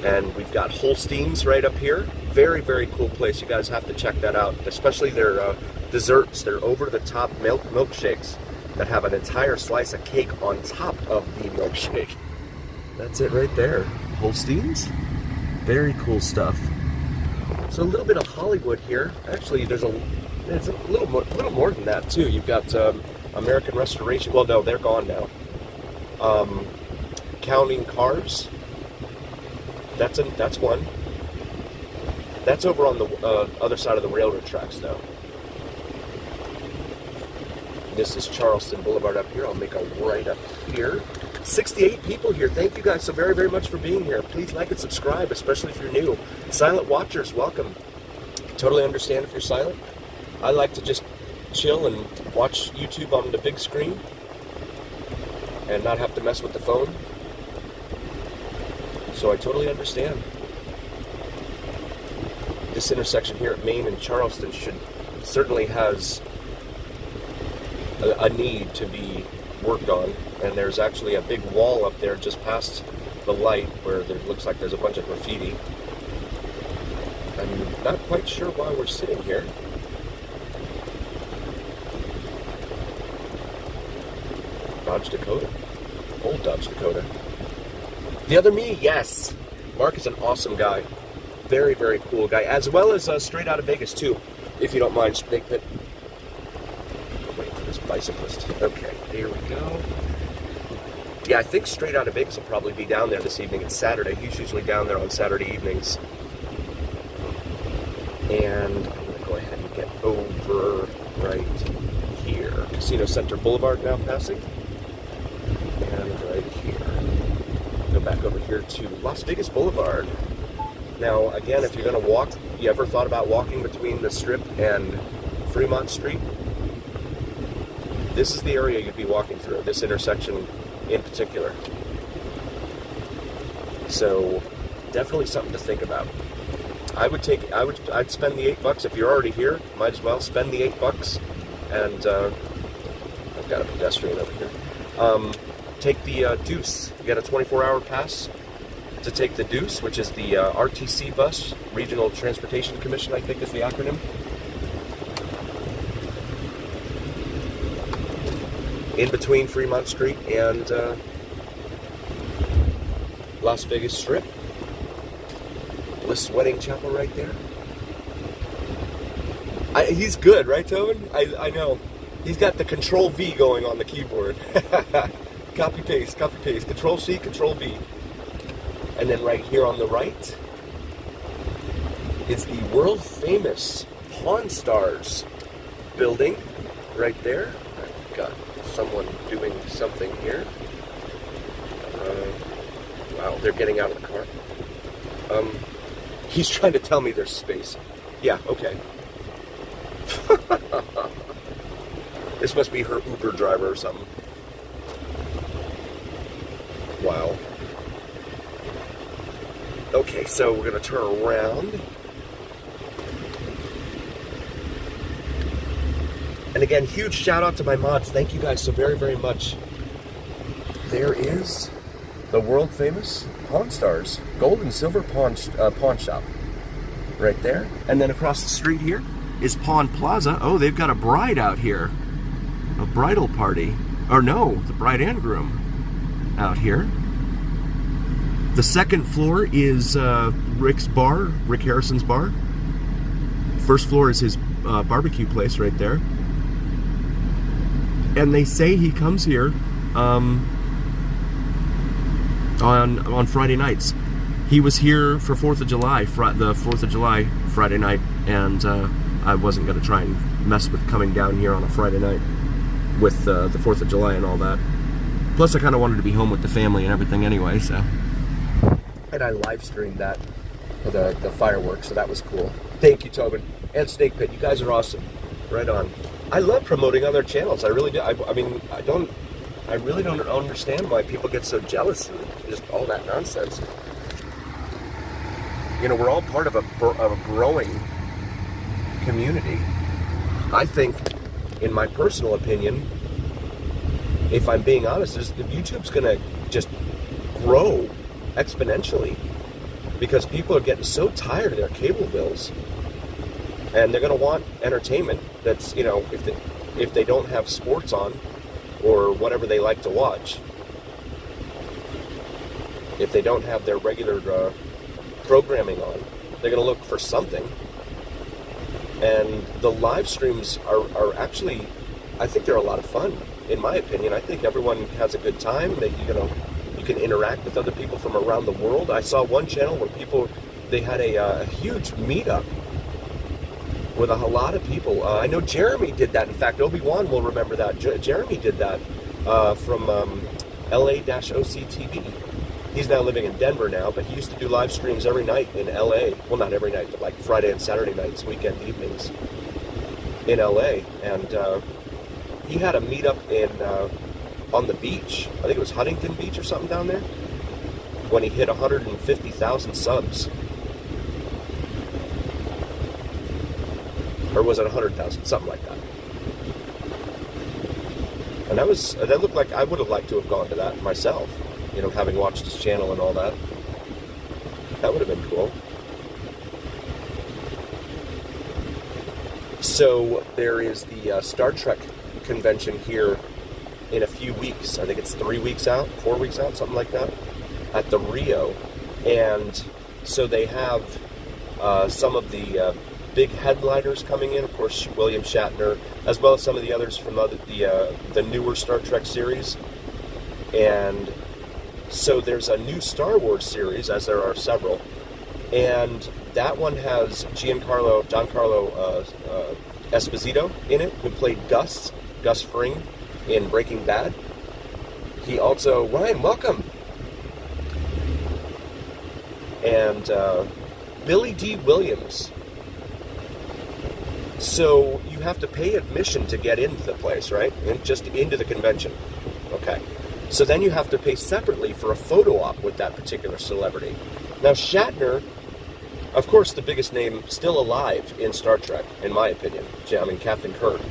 A: And we've got Holstein's right up here. Very, very cool place. You guys have to check that out. Especially their desserts. Their over-the-top milkshakes that have an entire slice of cake on top of the milkshake. That's it right there. Holstein's. Very cool stuff. So a little bit of Hollywood here. Actually, there's a little more than that too. You've got American Restoration. Well, no, they're gone now. Counting Cars. That's one. That's over on the other side of the railroad tracks, though. This is Charleston Boulevard up here. I'll make a right up here. 68 people here. Thank you guys so very, very much for being here. Please like and subscribe, especially if you're new. Silent watchers, welcome. Totally understand if you're silent. I like to just chill and watch YouTube on the big screen and not have to mess with the phone. So I totally understand. This intersection here at Main and Charleston certainly has a need to be worked on, and there's actually a big wall up there just past the light where there looks like there's a bunch of graffiti. I'm not quite sure why we're sitting here. Dodge Dakota. Old Dodge Dakota. The other me, yes. Mark is an awesome guy. Very, very cool guy. As well as straight out of Vegas, too. If you don't mind, Snake Pit. Wait for this bicyclist. Okay, here we go. Yeah, I think straight out of Vegas will probably be down there this evening. It's Saturday. He's usually down there on Saturday evenings. And I'm going to go ahead and get over right here. Casino Center Boulevard now passing. And right here. Go back over here to Las Vegas Boulevard. Now, again, if you're going to walk, you ever thought about walking between the Strip and Fremont Street? This is the area you'd be walking through, this intersection in particular. So, definitely something to think about. I'd spend the $8 if you're already here. Might as well spend the $8. And I've got a pedestrian over here. Take the Deuce. You got a 24-hour pass to take the Deuce, which is the RTC bus, Regional Transportation Commission, I think is the acronym. In between Fremont Street and Las Vegas Strip. Bliss Wedding Chapel right there. He's good, right, Tobin? I know. He's got the Control V going on the keyboard. Copy paste, Control C, Control V. And then right here on the right is the world famous Pawn Stars building right there. I've got someone doing something here. Wow, they're getting out of the car. He's trying to tell me there's space. Yeah, okay. This must be her Uber driver or something. Wow. Okay, so we're going to turn around. And again, huge shout out to my mods. Thank you guys so very, very much. There is the world famous Pawn Stars Gold and Silver pawn shop right there. And then across the street here is Pawn Plaza. Oh, they've got a bride out here. A bridal party. Or no, the bride and groom out here. The second floor is Rick's bar, Rick Harrison's bar. First floor is his barbecue place right there. And they say he comes here on Friday nights. He was here for 4th of July, the 4th of July Friday night, and I wasn't going to try and mess with coming down here on a Friday night with the 4th of July and all that. Plus, I kind of wanted to be home with the family and everything anyway, so. And I live streamed that, the fireworks, so that was cool. Thank you, Tobin. And Snake Pit, you guys are awesome. Right on. I love promoting other channels. I really do. I mean, I really don't understand why people get so jealous and just all that nonsense. You know, we're all part of a growing community. I think, in my personal opinion, if I'm being honest, is that YouTube's going to just grow exponentially because people are getting so tired of their cable bills, and they're going to want entertainment that's, you know, if they don't have sports on or whatever they like to watch, if they don't have their regular programming on, they're going to look for something. And the live streams are actually, I think they're a lot of fun, in my opinion. I think everyone has a good time. That you can interact with other people from around the world. I saw one channel where they had a huge meetup with a lot of people. I know Jeremy did that. In fact, Obi-Wan will remember that. Jeremy did that from LA-OCTV. He's now living in Denver now, but he used to do live streams every night in LA. Well, not every night, but like Friday and Saturday nights, weekend evenings in LA. And he had a meetup on the beach. I think it was Huntington Beach or something down there, when he hit 150,000 subs. Or was it 100,000? Something like that. And that looked like I would have liked to have gone to that myself, you know, having watched his channel and all that. That would have been cool. So there is the Star Trek convention here in a few weeks. I think it's 3 weeks out, 4 weeks out, something like that, at the Rio. And so they have some of the big headliners coming in, of course, William Shatner, as well as some of the others from the newer Star Trek series. And so there's a new Star Wars series, as there are several, and that one has Giancarlo Esposito in it, who played Gus Fring in Breaking Bad. He also, Ryan, welcome! And Billy D. Williams. So you have to pay admission to get into the place, right? And just into the convention. Okay. So then you have to pay separately for a photo op with that particular celebrity. Now Shatner, of course, the biggest name still alive in Star Trek, in my opinion. I mean, Captain Kirk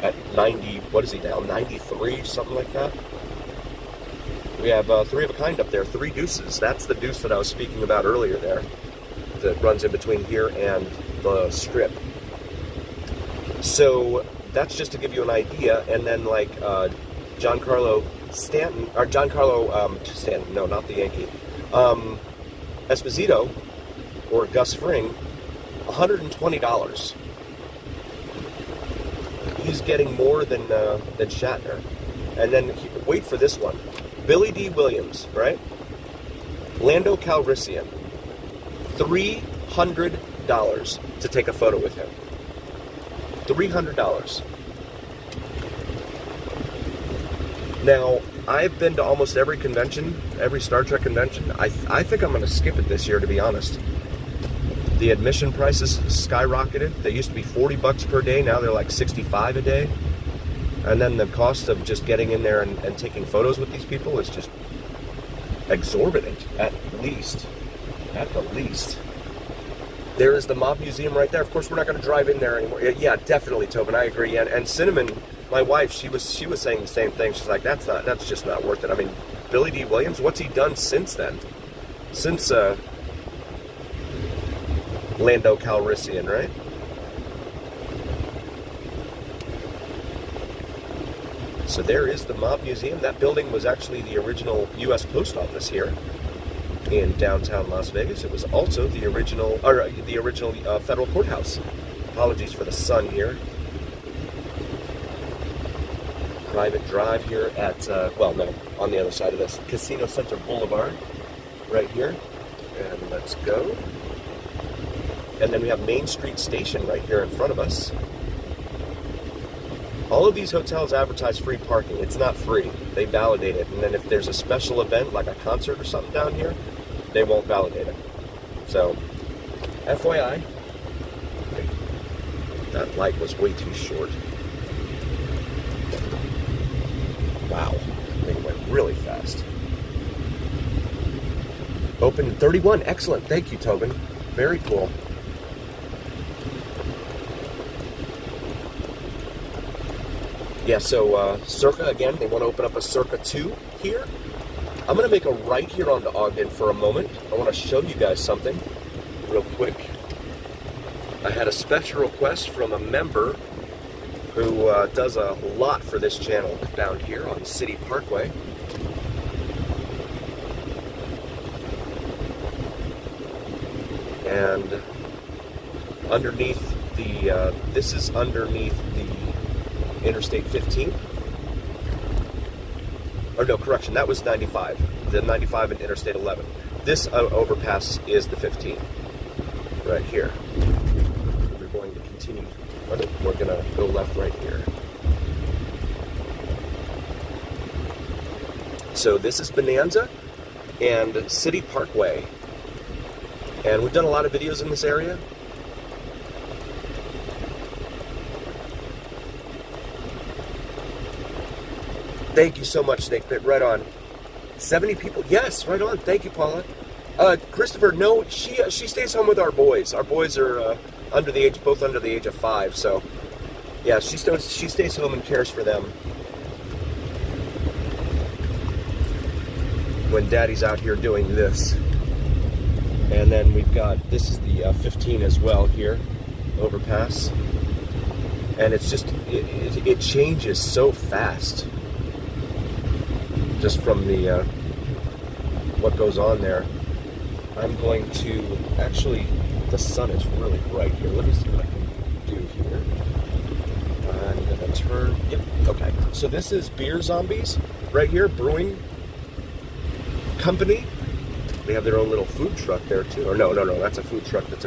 A: at 90, what is he now, 93, something like that? We have 3 of a kind up there, 3 deuces. That's the deuce that I was speaking about earlier there, that runs in between here and the Strip. So that's just to give you an idea. And then like Giancarlo Stanton, no, not the Yankee, Esposito, or Gus Fring, $120. He's getting more than Shatner. And then, wait for this one, Billy D. Williams, right? Lando Calrissian, $300 to take a photo with him. $300. Now, I've been to almost every convention, every Star Trek convention. I think I'm going to skip it this year, to be honest. The admission prices skyrocketed. They used to be $40 per day. Now they're like $65 a day. And then the cost of just getting in there and taking photos with these people is just exorbitant, at least. At the least. There is the Mob Museum right there. Of course, we're not going to drive in there anymore. Yeah, definitely, Tobin. I agree. And Cinnamon, my wife, she was saying the same thing. She's like, that's just not worth it. I mean, Billy D. Williams, what's he done since then? Since Lando Calrissian, right? So there is the Mob Museum. That building was actually the original U.S. Post Office here in downtown Las Vegas. It was also the original federal courthouse. Apologies for the sun here. Private drive here at, on the other side of this, Casino Center Boulevard, right here. And let's go. And then we have Main Street Station right here in front of us. All of these hotels advertise free parking. It's not free. They validate it. And then if there's a special event, like a concert or something down here, they won't validate it. So, FYI, that light was way too short. Wow, thing went really fast. Open at 31, excellent. Thank you, Tobin. Very cool. Yeah, so Circa, again, they want to open up a Circa 2 here. I'm going to make a right here onto Ogden for a moment. I want to show you guys something real quick. I had a special request from a member who does a lot for this channel down here on City Parkway. And underneath the, this is underneath the Interstate 15. Or no, correction, that was 95. The 95 and Interstate 11. This overpass is the 15. Right here. We're going to continue. We're going to go left right here. So this is Bonanza and City Parkway. And we've done a lot of videos in this area. Thank you so much, Snake Pit. Right on. 70 people. Yes, right on. Thank you, Paula. Christopher, no, she stays home with our boys. Our boys are both under the age of 5. So, yeah, she stays home and cares for them. when Daddy's out here doing this. And then we've got, this is the 15 as well here, overpass. And it's just, it changes so fast. Just from the, what goes on there. I'm going to, actually, the sun is really bright here. Let me see what I can do here. I'm gonna turn, yep, okay. So this is Beer Zombies, right here, brewing company. They have their own little food truck there too. Or no, that's a food truck that's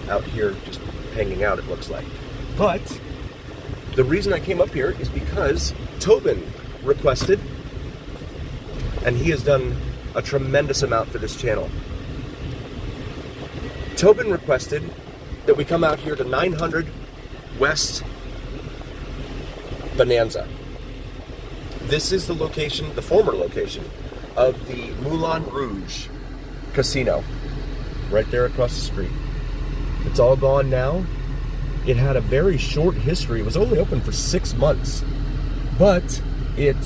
A: out here just hanging out, it looks like. But the reason I came up here is because Tobin requested, and he has done a tremendous amount for this channel. Tobin requested that we come out here to 900 West Bonanza. This is the location, the former location, of the Mulan Rouge casino, right there across the street. It's all gone now. It had a very short history. It was only open for 6 months, but it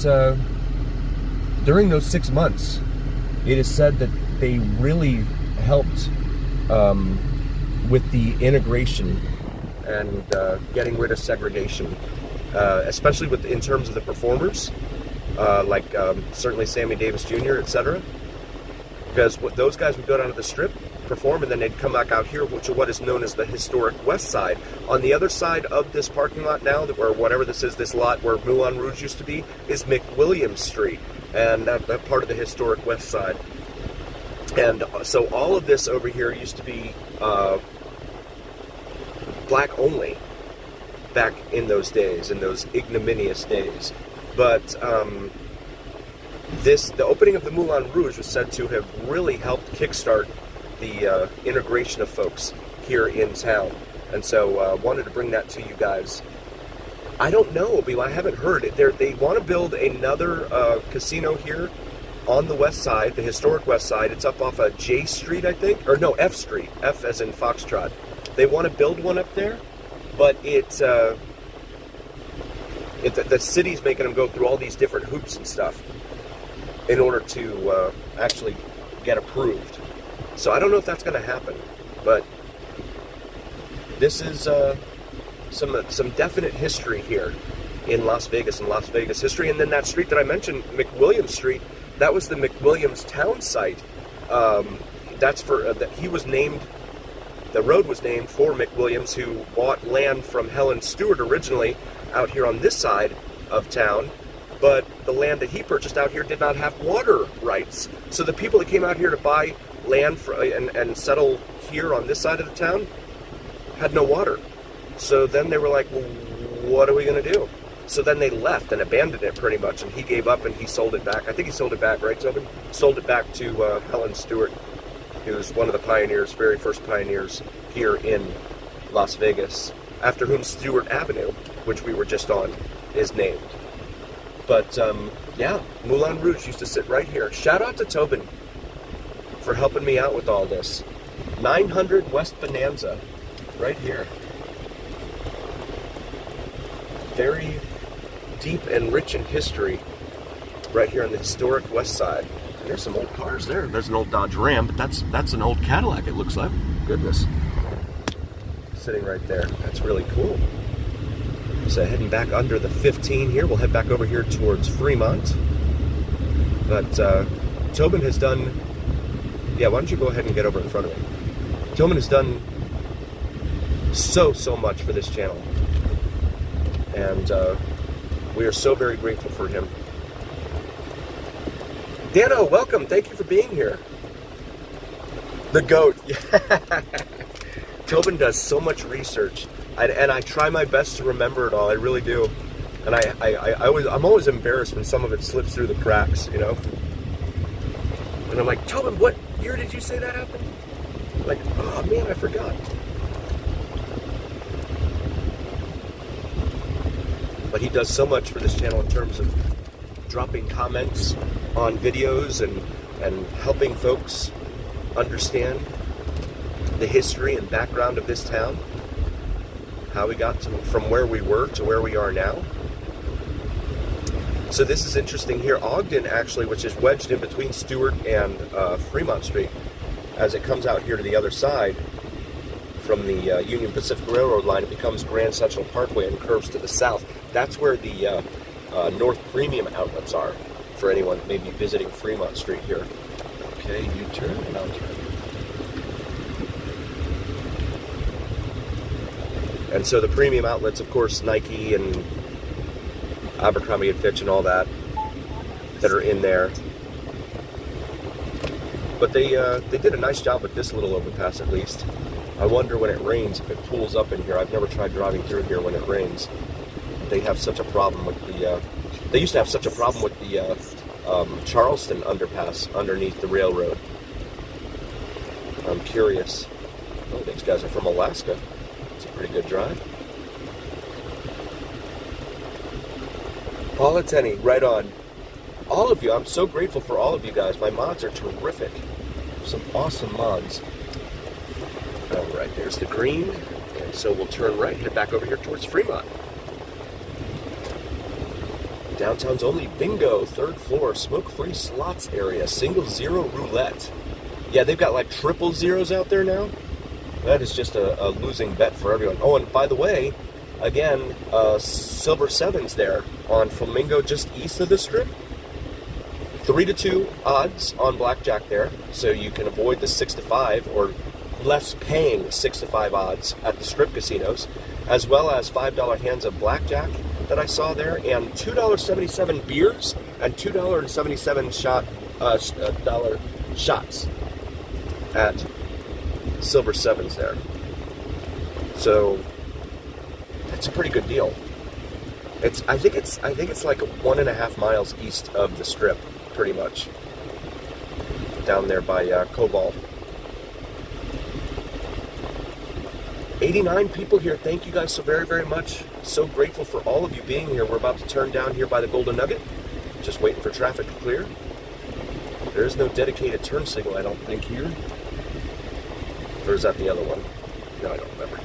A: during those 6 months, it is said that they really helped with the integration and getting rid of segregation, especially in terms of the performers, like certainly Sammy Davis Jr., etc. Because those guys would go down to the Strip, perform, and then they'd come back out here, which is what is known as the historic West Side. On the other side of this parking lot now, or whatever this is, this lot where Mulan Rouge used to be, is McWilliams Street, and that part of the historic West Side. And so all of this over here used to be black only back in those days, in those ignominious days. But the opening of the Mulan Rouge was said to have really helped kickstart the integration of folks here in town. And so wanted to bring that to you guys. I don't know, I haven't heard it. They want to build another casino here on the west side, the historic west side. It's up off of J Street, I think, or no, F Street, F as in Foxtrot. They want to build one up there, but the city's making them go through all these different hoops and stuff in order to actually get approved. So I don't know if that's going to happen, but this is some definite history here in Las Vegas and Las Vegas history. And then that street that I mentioned, McWilliams Street, that was the McWilliams town site. That's for he was named. The road was named for McWilliams, who bought land from Helen Stewart originally out here on this side of town. But the land that he purchased out here did not have water rights. So the people that came out here to buy land and settle here on this side of the town had no water. So then they were like, well, what are we going to do? So then they left and abandoned it pretty much, and he gave up and he sold it back. I think he sold it back, right, Tobin? Sold it back to Helen Stewart, who was one of the pioneers, very first pioneers here in Las Vegas, after whom Stewart Avenue, which we were just on, is named. But, yeah, Mulan Rouge used to sit right here. Shout out to Tobin for helping me out with all this. 900 West Bonanza, right here. Very deep and rich in history, right here on the historic West Side. And there's some old cars there. There's an old Dodge Ram, but that's an old Cadillac, it looks like. Goodness. Sitting right there. That's really cool. So heading back under the 15 here, we'll head back over here towards Fremont. But Tobin has done, yeah, why don't you go ahead and get over in front of me. Tobin has done so much for this channel. And we are so very grateful for him. Dano, welcome. Thank you for being here. The GOAT. Tobin does so much research. And I try my best to remember it all. I really do. And I'm always embarrassed when some of it slips through the cracks, you know? And I'm like, Tobin, what year did you say that happened? Like, oh man, I forgot. But he does so much for this channel in terms of dropping comments on videos and helping folks understand the history and background of this town, how we got from where we were to where we are now. So this is interesting here. Ogden, actually, which is wedged in between Stewart and Fremont Street, as it comes out here to the other side from the Union Pacific Railroad line, it becomes Grand Central Parkway and curves to the south. That's where the North Premium outlets are, for anyone maybe visiting Fremont Street here. Okay, you turn and I'll turn. And so the premium outlets, of course, Nike and Abercrombie and Fitch and all that are in there. But they did a nice job with this little overpass, at least. I wonder when it rains if it pools up in here. I've never tried driving through here when it rains. They have such a problem with the. They used to have such a problem with the Charleston underpass underneath the railroad. I'm curious. Oh, these guys are from Alaska. It's a pretty good drive. Paula Tenney, right on. All of you, I'm so grateful for all of you guys. My mods are terrific. Some awesome mods. All right, there's the green. And so we'll turn right, head back over here towards Fremont. Downtown's only bingo, 3rd floor, smoke-free slots area, single zero roulette. Yeah, they've got like triple zeros out there now. That is just a losing bet for everyone. Oh, and by the way, again, Silver Sevens there on Flamingo, just east of the Strip. 3-2 odds on blackjack there, so you can avoid the 6-5 or less paying 6-5 odds at the Strip casinos, as well as $5 hands of blackjack that I saw there, and $2.77 beers and $2.77 dollar shots at Silver Sevens there. So that's a pretty good deal. I think it's like 1.5 miles east of the Strip, pretty much, down there by Cobalt. 89 people here. Thank you guys so very, very much. So grateful for all of you being here. We're about to turn down here by the Golden Nugget. Just waiting for traffic to clear. There is no dedicated turn signal, I don't think, here. Or is that the other one? No, I don't remember.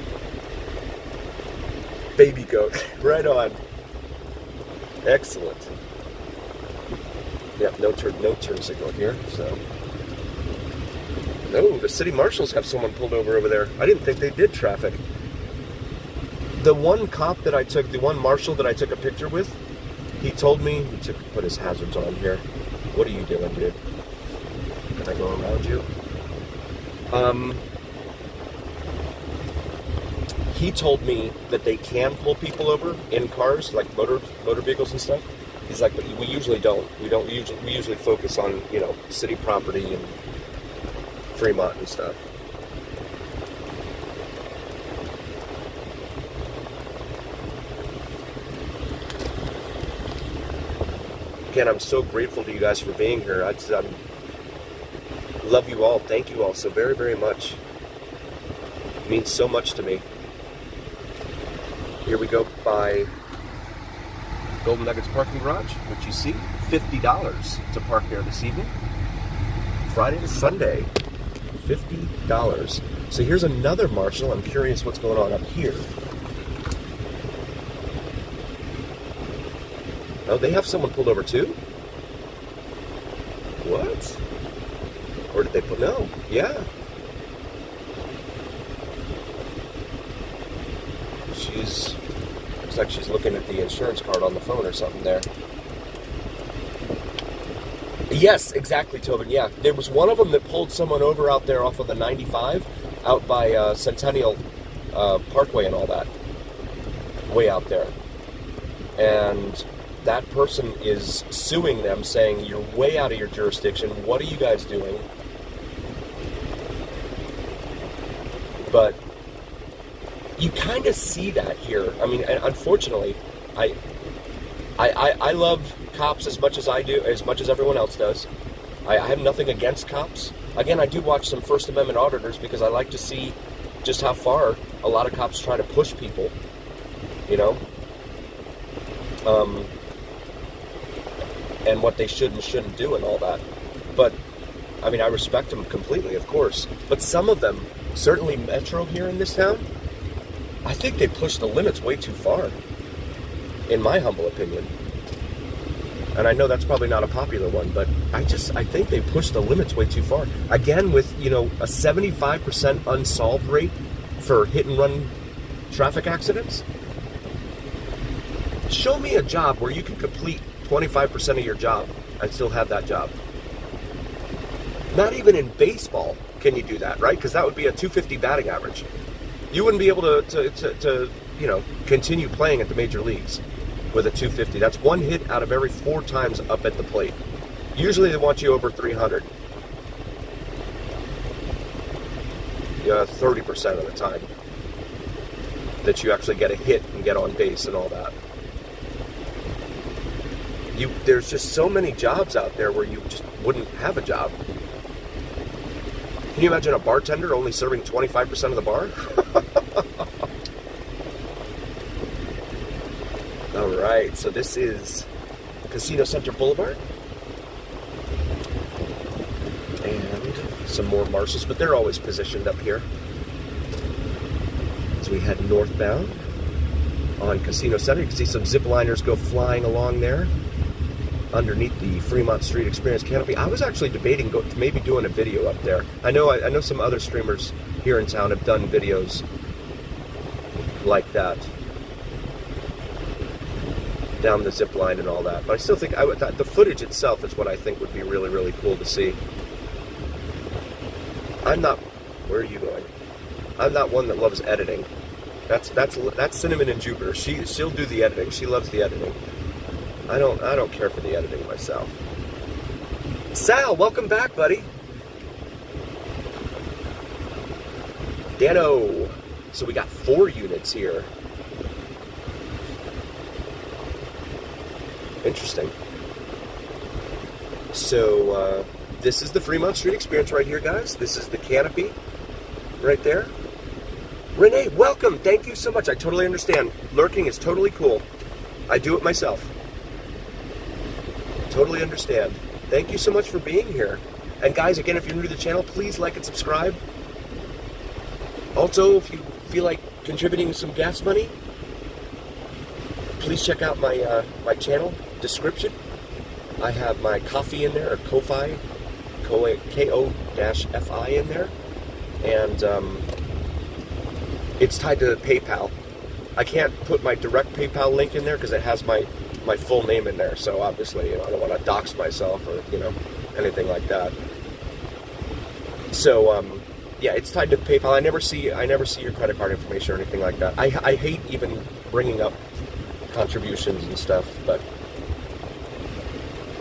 A: Baby goat. Right on. Excellent. Yep, no turn signal here, so. No, the city marshals have someone pulled over there. I didn't think they did traffic. The one cop that I took, the one marshal that I took a picture with, he told me, put his hazards on here. What are you doing, dude? Can I go around you? He told me that they can pull people over in cars, like motor vehicles and stuff. He's like, but we usually don't. We usually focus on, you know, city property and Fremont and stuff. Again, I'm so grateful to you guys for being here. I love you all. Thank you all so very, very much. It means so much to me. Here we go by Golden Nuggets parking garage, which you see, $50 to park there this evening. Friday to Sunday, $50. So here's another marshal. I'm curious what's going on up here. Oh, they have someone pulled over too? What? Or did they put, no, yeah. Looks like she's looking at the insurance card on the phone or something there. Yes, exactly, Tobin. Yeah, there was one of them that pulled someone over out there off of the 95, out by Centennial Parkway and all that, way out there. And that person is suing them, saying, you're way out of your jurisdiction. What are you guys doing? But you kind of see that here. I mean, unfortunately, I love cops as much as I do, as much as everyone else does. I have nothing against cops. Again, I do watch some First Amendment auditors because I like to see just how far a lot of cops try to push people, you know, and what they should and shouldn't do and all that. But, I mean, I respect them completely, of course. But some of them, certainly Metro here in this town, I think they push the limits way too far, in my humble opinion. And I know that's probably not a popular one, but I think they push the limits way too far. Again, with, you know, a 75% unsolved rate for hit and run traffic accidents. Show me a job where you can complete 25% of your job and still have that job. Not even in baseball can you do that, right? Because that would be a 250 batting average. You wouldn't be able to you know, continue playing at the major leagues with a 250. That's one hit out of every 4 times up at the plate. Usually they want you over 300. Yeah, 30% of the time that you actually get a hit and get on base and all that. There's just so many jobs out there where you just wouldn't have a job. Can you imagine a bartender only serving 25% of the bar? All right, so this is Casino Center Boulevard. And some more marshals, but they're always positioned up here. As we head northbound on Casino Center, you can see some zip liners go flying along there underneath the Fremont Street Experience canopy. I was actually debating maybe doing a video up there. I know some other streamers here in town have done videos like that, down the zip line and all that. But I still think the footage itself is what I think would be really, really cool to see. Where are you going? I'm not one that loves editing. That's Cinnamon and Jupiter. She'll do the editing. She loves the editing. I don't care for the editing myself. Sal, welcome back, buddy. Dano. So we got 4 units here. Interesting. So this is the Fremont Street Experience right here, guys. This is the canopy right there. Renee, welcome. Thank you so much. I totally understand. Lurking is totally cool. I do it myself. Totally understand. Thank you so much for being here. And guys, again, if you're new to the channel, please like and subscribe. Also, if you feel like contributing some gas money, please check out my my channel description. I have my coffee in there, or Ko-Fi, K-O-F-I in there. And it's tied to PayPal. I can't put my direct PayPal link in there because it has my full name in there. So obviously, you know, I don't want to dox myself or, you know, anything like that. So yeah, it's tied to PayPal. I never see your credit card information or anything like that. I hate even bringing up contributions and stuff, but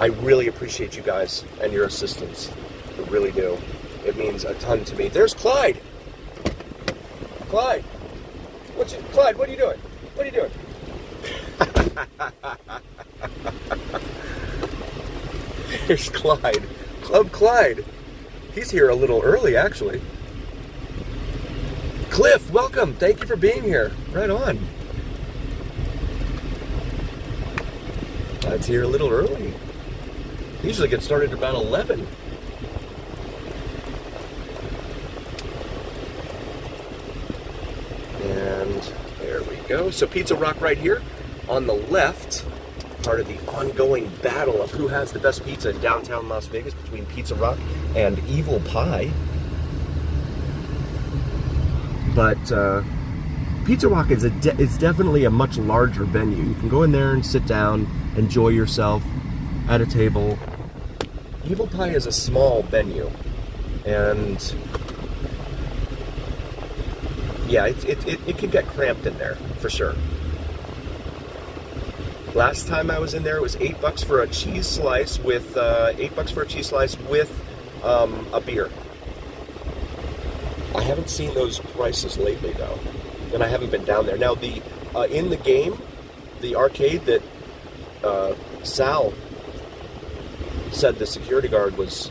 A: I really appreciate you guys and your assistance. I really do. It means a ton to me. There's Clyde. Clyde, Clyde, what are you doing? What are you doing? Here's Clyde. Club Clyde. He's here a little early, actually. Cliff, welcome. Thank you for being here. Right on. Clyde's here a little early. Usually gets started at about 11. And there we go. So Pizza Rock right here on the left, part of the ongoing battle of who has the best pizza in downtown Las Vegas between Pizza Rock and Evil Pie. But Pizza Rock is definitely a much larger venue. You can go in there and sit down, enjoy yourself at a table. Evil Pie is a small venue, and yeah, it can get cramped in there for sure. Last time I was in there, it was $8 for a cheese slice with $8 for a cheese slice with a beer. I haven't seen those prices lately though, and I haven't been down there. Now the in the game, the arcade that Sal said the security guard was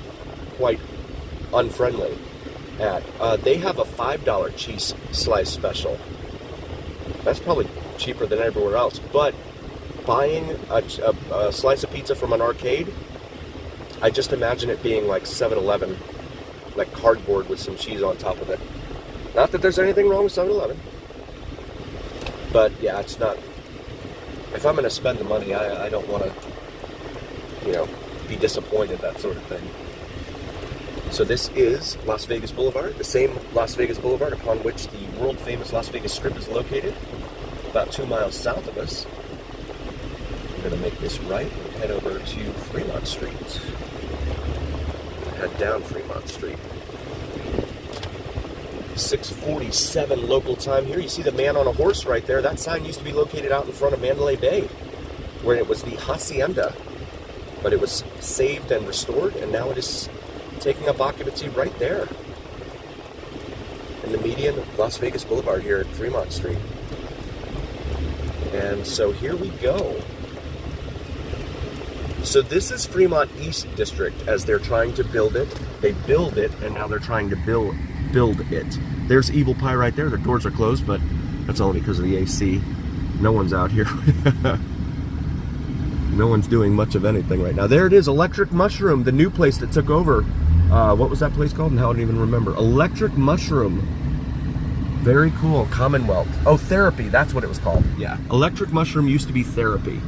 A: quite unfriendly at, they have a $5 cheese slice special. That's probably cheaper than everywhere else, but buying a slice of pizza from an arcade, I just imagine it being like 7-Eleven, like cardboard with some cheese on top of it. Not that there's anything wrong with 7-Eleven, but yeah, it's not. If I'm going to spend the money, I don't want to you know, be disappointed, that sort of thing. So this is Las Vegas Boulevard, the same Las Vegas Boulevard upon which the world-famous Las Vegas Strip is located, about 2 miles south of us. We're going to make this right and head over to Fremont Street. Head down Fremont Street. 6:47 local time here. You see the man on a horse right there. That sign used to be located out in front of Mandalay Bay, where it was the Hacienda, but it was saved and restored, and now it is taking up occupancy right there in the median of Las Vegas Boulevard here at Fremont Street. And so here we go. So this is Fremont East District as they're trying to build it. They build it, and now they're trying to build it. There's Evil Pie right there. The doors are closed, but that's only because of the AC. No one's out here. No one's doing much of anything right now. There it is, Electric Mushroom, the new place that took over. What was that place called? Now I don't even remember. Electric Mushroom. Very cool. Commonwealth. Oh, Therapy. That's what it was called. Yeah. Electric Mushroom used to be Therapy.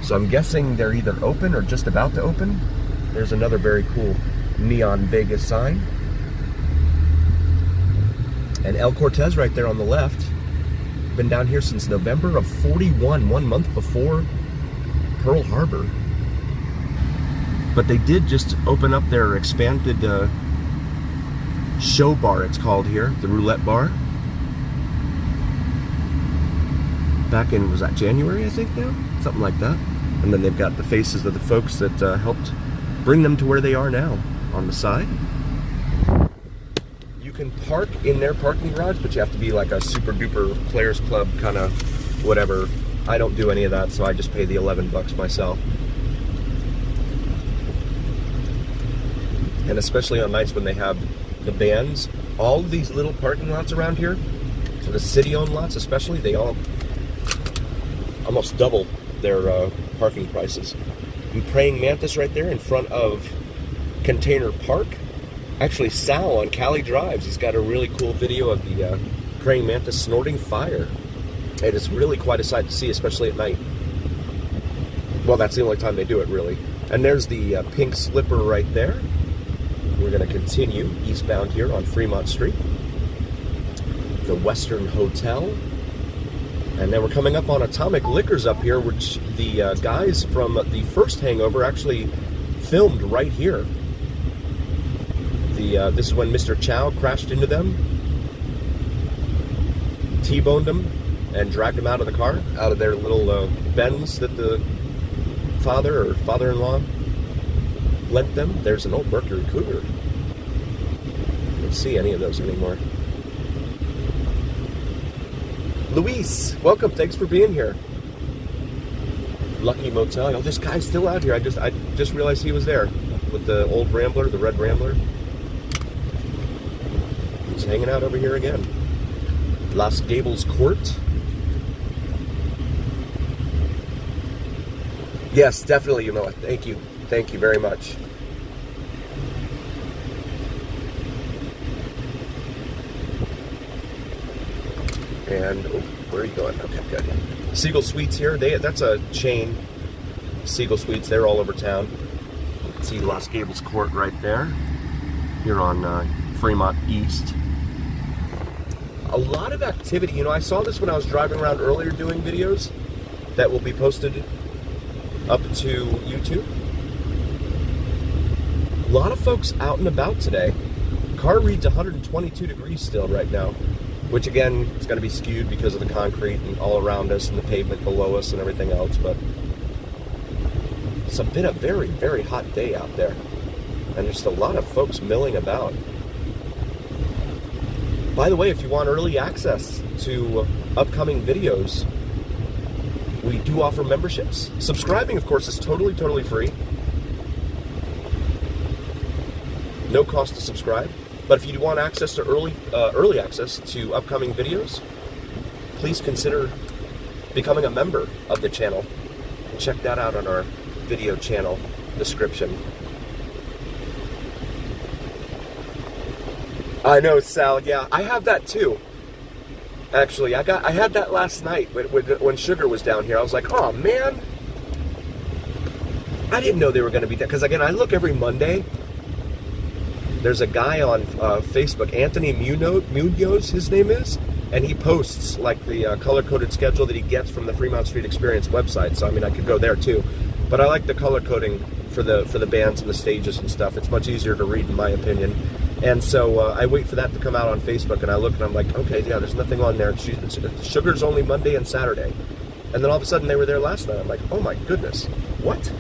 A: So I'm guessing they're either open or just about to open. There's another very cool neon Vegas sign. And El Cortez right there on the left. Been down here since November of 41, 1 month before Pearl Harbor. But they did just open up their expanded show bar, it's called here, the Roulette Bar. Back in, was that January, I think now? Something like that. And then they've got the faces of the folks that helped bring them to where they are now on the side. You can park in their parking garage, but you have to be like a super duper Players Club kind of whatever. I don't do any of that, so I just pay the $11 myself. And especially on nights when they have the bands, all of these little parking lots around here, the city-owned lots especially, they all almost double their parking prices. And Praying Mantis right there in front of Container Park. Actually, Sal on Cali Drives, he's got a really cool video of the Praying Mantis snorting fire. And it's really quite a sight to see, especially at night. Well, that's the only time they do it, really. And there's the Pink Slipper right there. We're going to continue eastbound here on Fremont Street. The Western Hotel. And then we're coming up on Atomic Liquors up here, which the guys from the first Hangover actually filmed right here. This is when Mr. Chow crashed into them, T-boned them, and dragged them out of the car, out of their little Benz that the father or father-in-law lent them. There's an old Mercury Cougar. I don't see any of those anymore. Luis, welcome. Thanks for being here. Lucky Motel. Oh, this guy's still out here. I just realized he was there with the old Rambler, the red Rambler. He's hanging out over here again. Los Gables Court. Yes, definitely, you know it. Thank you. Thank you very much. And, oh, where are you going? Okay, good. Siegel Suites here. That's a chain. Siegel Suites, they're all over town. You can see Los Gables Court right there. Here on Fremont East. A lot of activity. You know, I saw this when I was driving around earlier doing videos that will be posted up to YouTube. A lot of folks out and about today. Car reads 122 degrees still right now, which again, it's going to be skewed because of the concrete and all around us and the pavement below us and everything else, but it's been a very, very hot day out there. And there's a lot of folks milling about. By the way, if you want early access to upcoming videos, we do offer memberships. Subscribing, of course, is totally, totally free. No cost to subscribe. But if you want access to early access to upcoming videos, please consider becoming a member of the channel. Check that out on our video channel description. I know, Sal. Yeah, I have that too. Actually, I had that last night when Sugar was down here. I was like, oh man, I didn't know they were going to be there, because again, I look every Monday. There's a guy on Facebook, Anthony Munoz, his name is, and he posts like the color-coded schedule that he gets from the Fremont Street Experience website. So I mean, I could go there too, but I like the color coding for the bands and the stages and stuff. It's much easier to read, in my opinion. And so I wait for that to come out on Facebook, and I look and I'm like, okay, yeah, there's nothing on there. Sugar's only Monday and Saturday, and then all of a sudden they were there last night. I'm like, oh my goodness, what?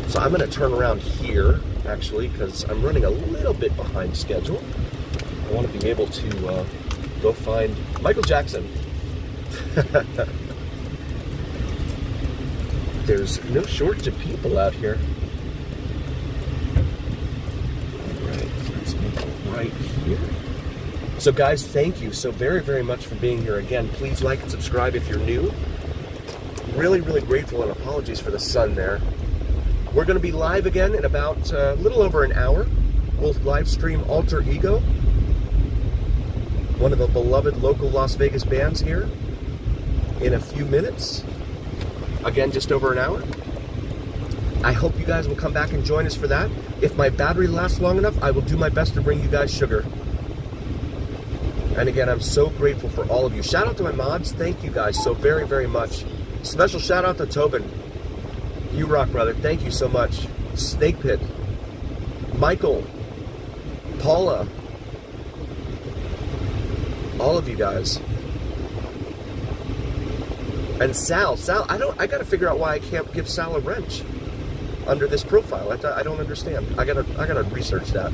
A: So I'm going to turn around here, actually, because I'm running a little bit behind schedule. I want to be able to go find Michael Jackson. There's no shortage of people out here. All right, let's make it right here. So guys, thank you so very, very much for being here again. Please like and subscribe if you're new. Really, really grateful, and apologies for the sun there. We're going to be live again in about a little over an hour. We'll live stream Alter Ego, one of the beloved local Las Vegas bands here, in a few minutes. Again, just over an hour. I hope you guys will come back and join us for that. If my battery lasts long enough, I will do my best to bring you guys sugar. And again, I'm so grateful for all of you. Shout out to my mods. Thank you guys so very, very much. Special shout out to Tobin. You rock, brother. Thank you so much. Snake Pit, Michael, Paula, all of you guys, and Sal. I gotta figure out why I can't give Sal a wrench under this profile. I don't understand. I gotta research that.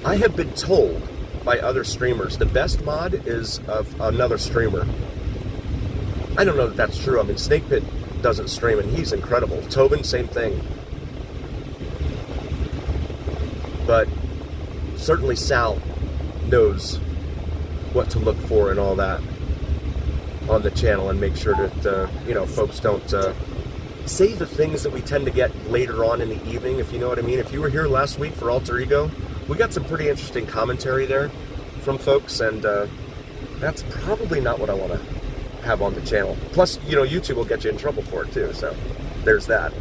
A: I have been told by other streamers the best mod is of another streamer. I don't know that that's true. I mean, Snake Pit doesn't stream, and he's incredible. Tobin, same thing. But certainly Sal knows what to look for and all that on the channel, and make sure that, you know, folks don't say the things that we tend to get later on in the evening, if you know what I mean. If you were here last week for Alter Ego, we got some pretty interesting commentary there from folks, and that's probably not what I want to have on the channel. Plus, you know, YouTube will get you in trouble for it too, so there's that.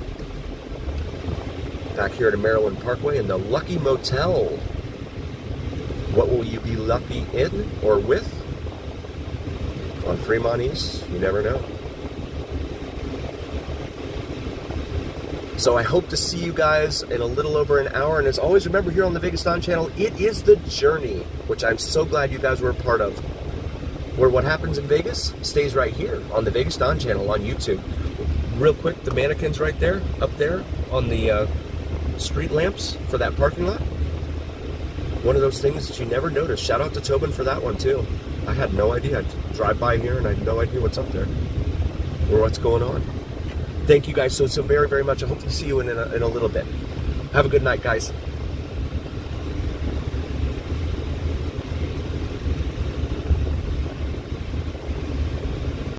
A: Back here at Maryland Parkway in the Lucky Motel. What will you be lucky in or with? On Fremont East, you never know. So I hope to see you guys in a little over an hour, and as always, remember, here on the Vegas Don channel, it is the journey, which I'm so glad you guys were a part of. Where what happens in Vegas stays right here on the Vegas Don channel on YouTube. Real quick, the mannequins right there, up there on the street lamps for that parking lot. One of those things that you never notice. Shout out to Tobin for that one too. I had no idea. I'd drive by here and I had no idea what's up there or what's going on. Thank you guys so very, very much. I hope to see you in a little bit. Have a good night, guys.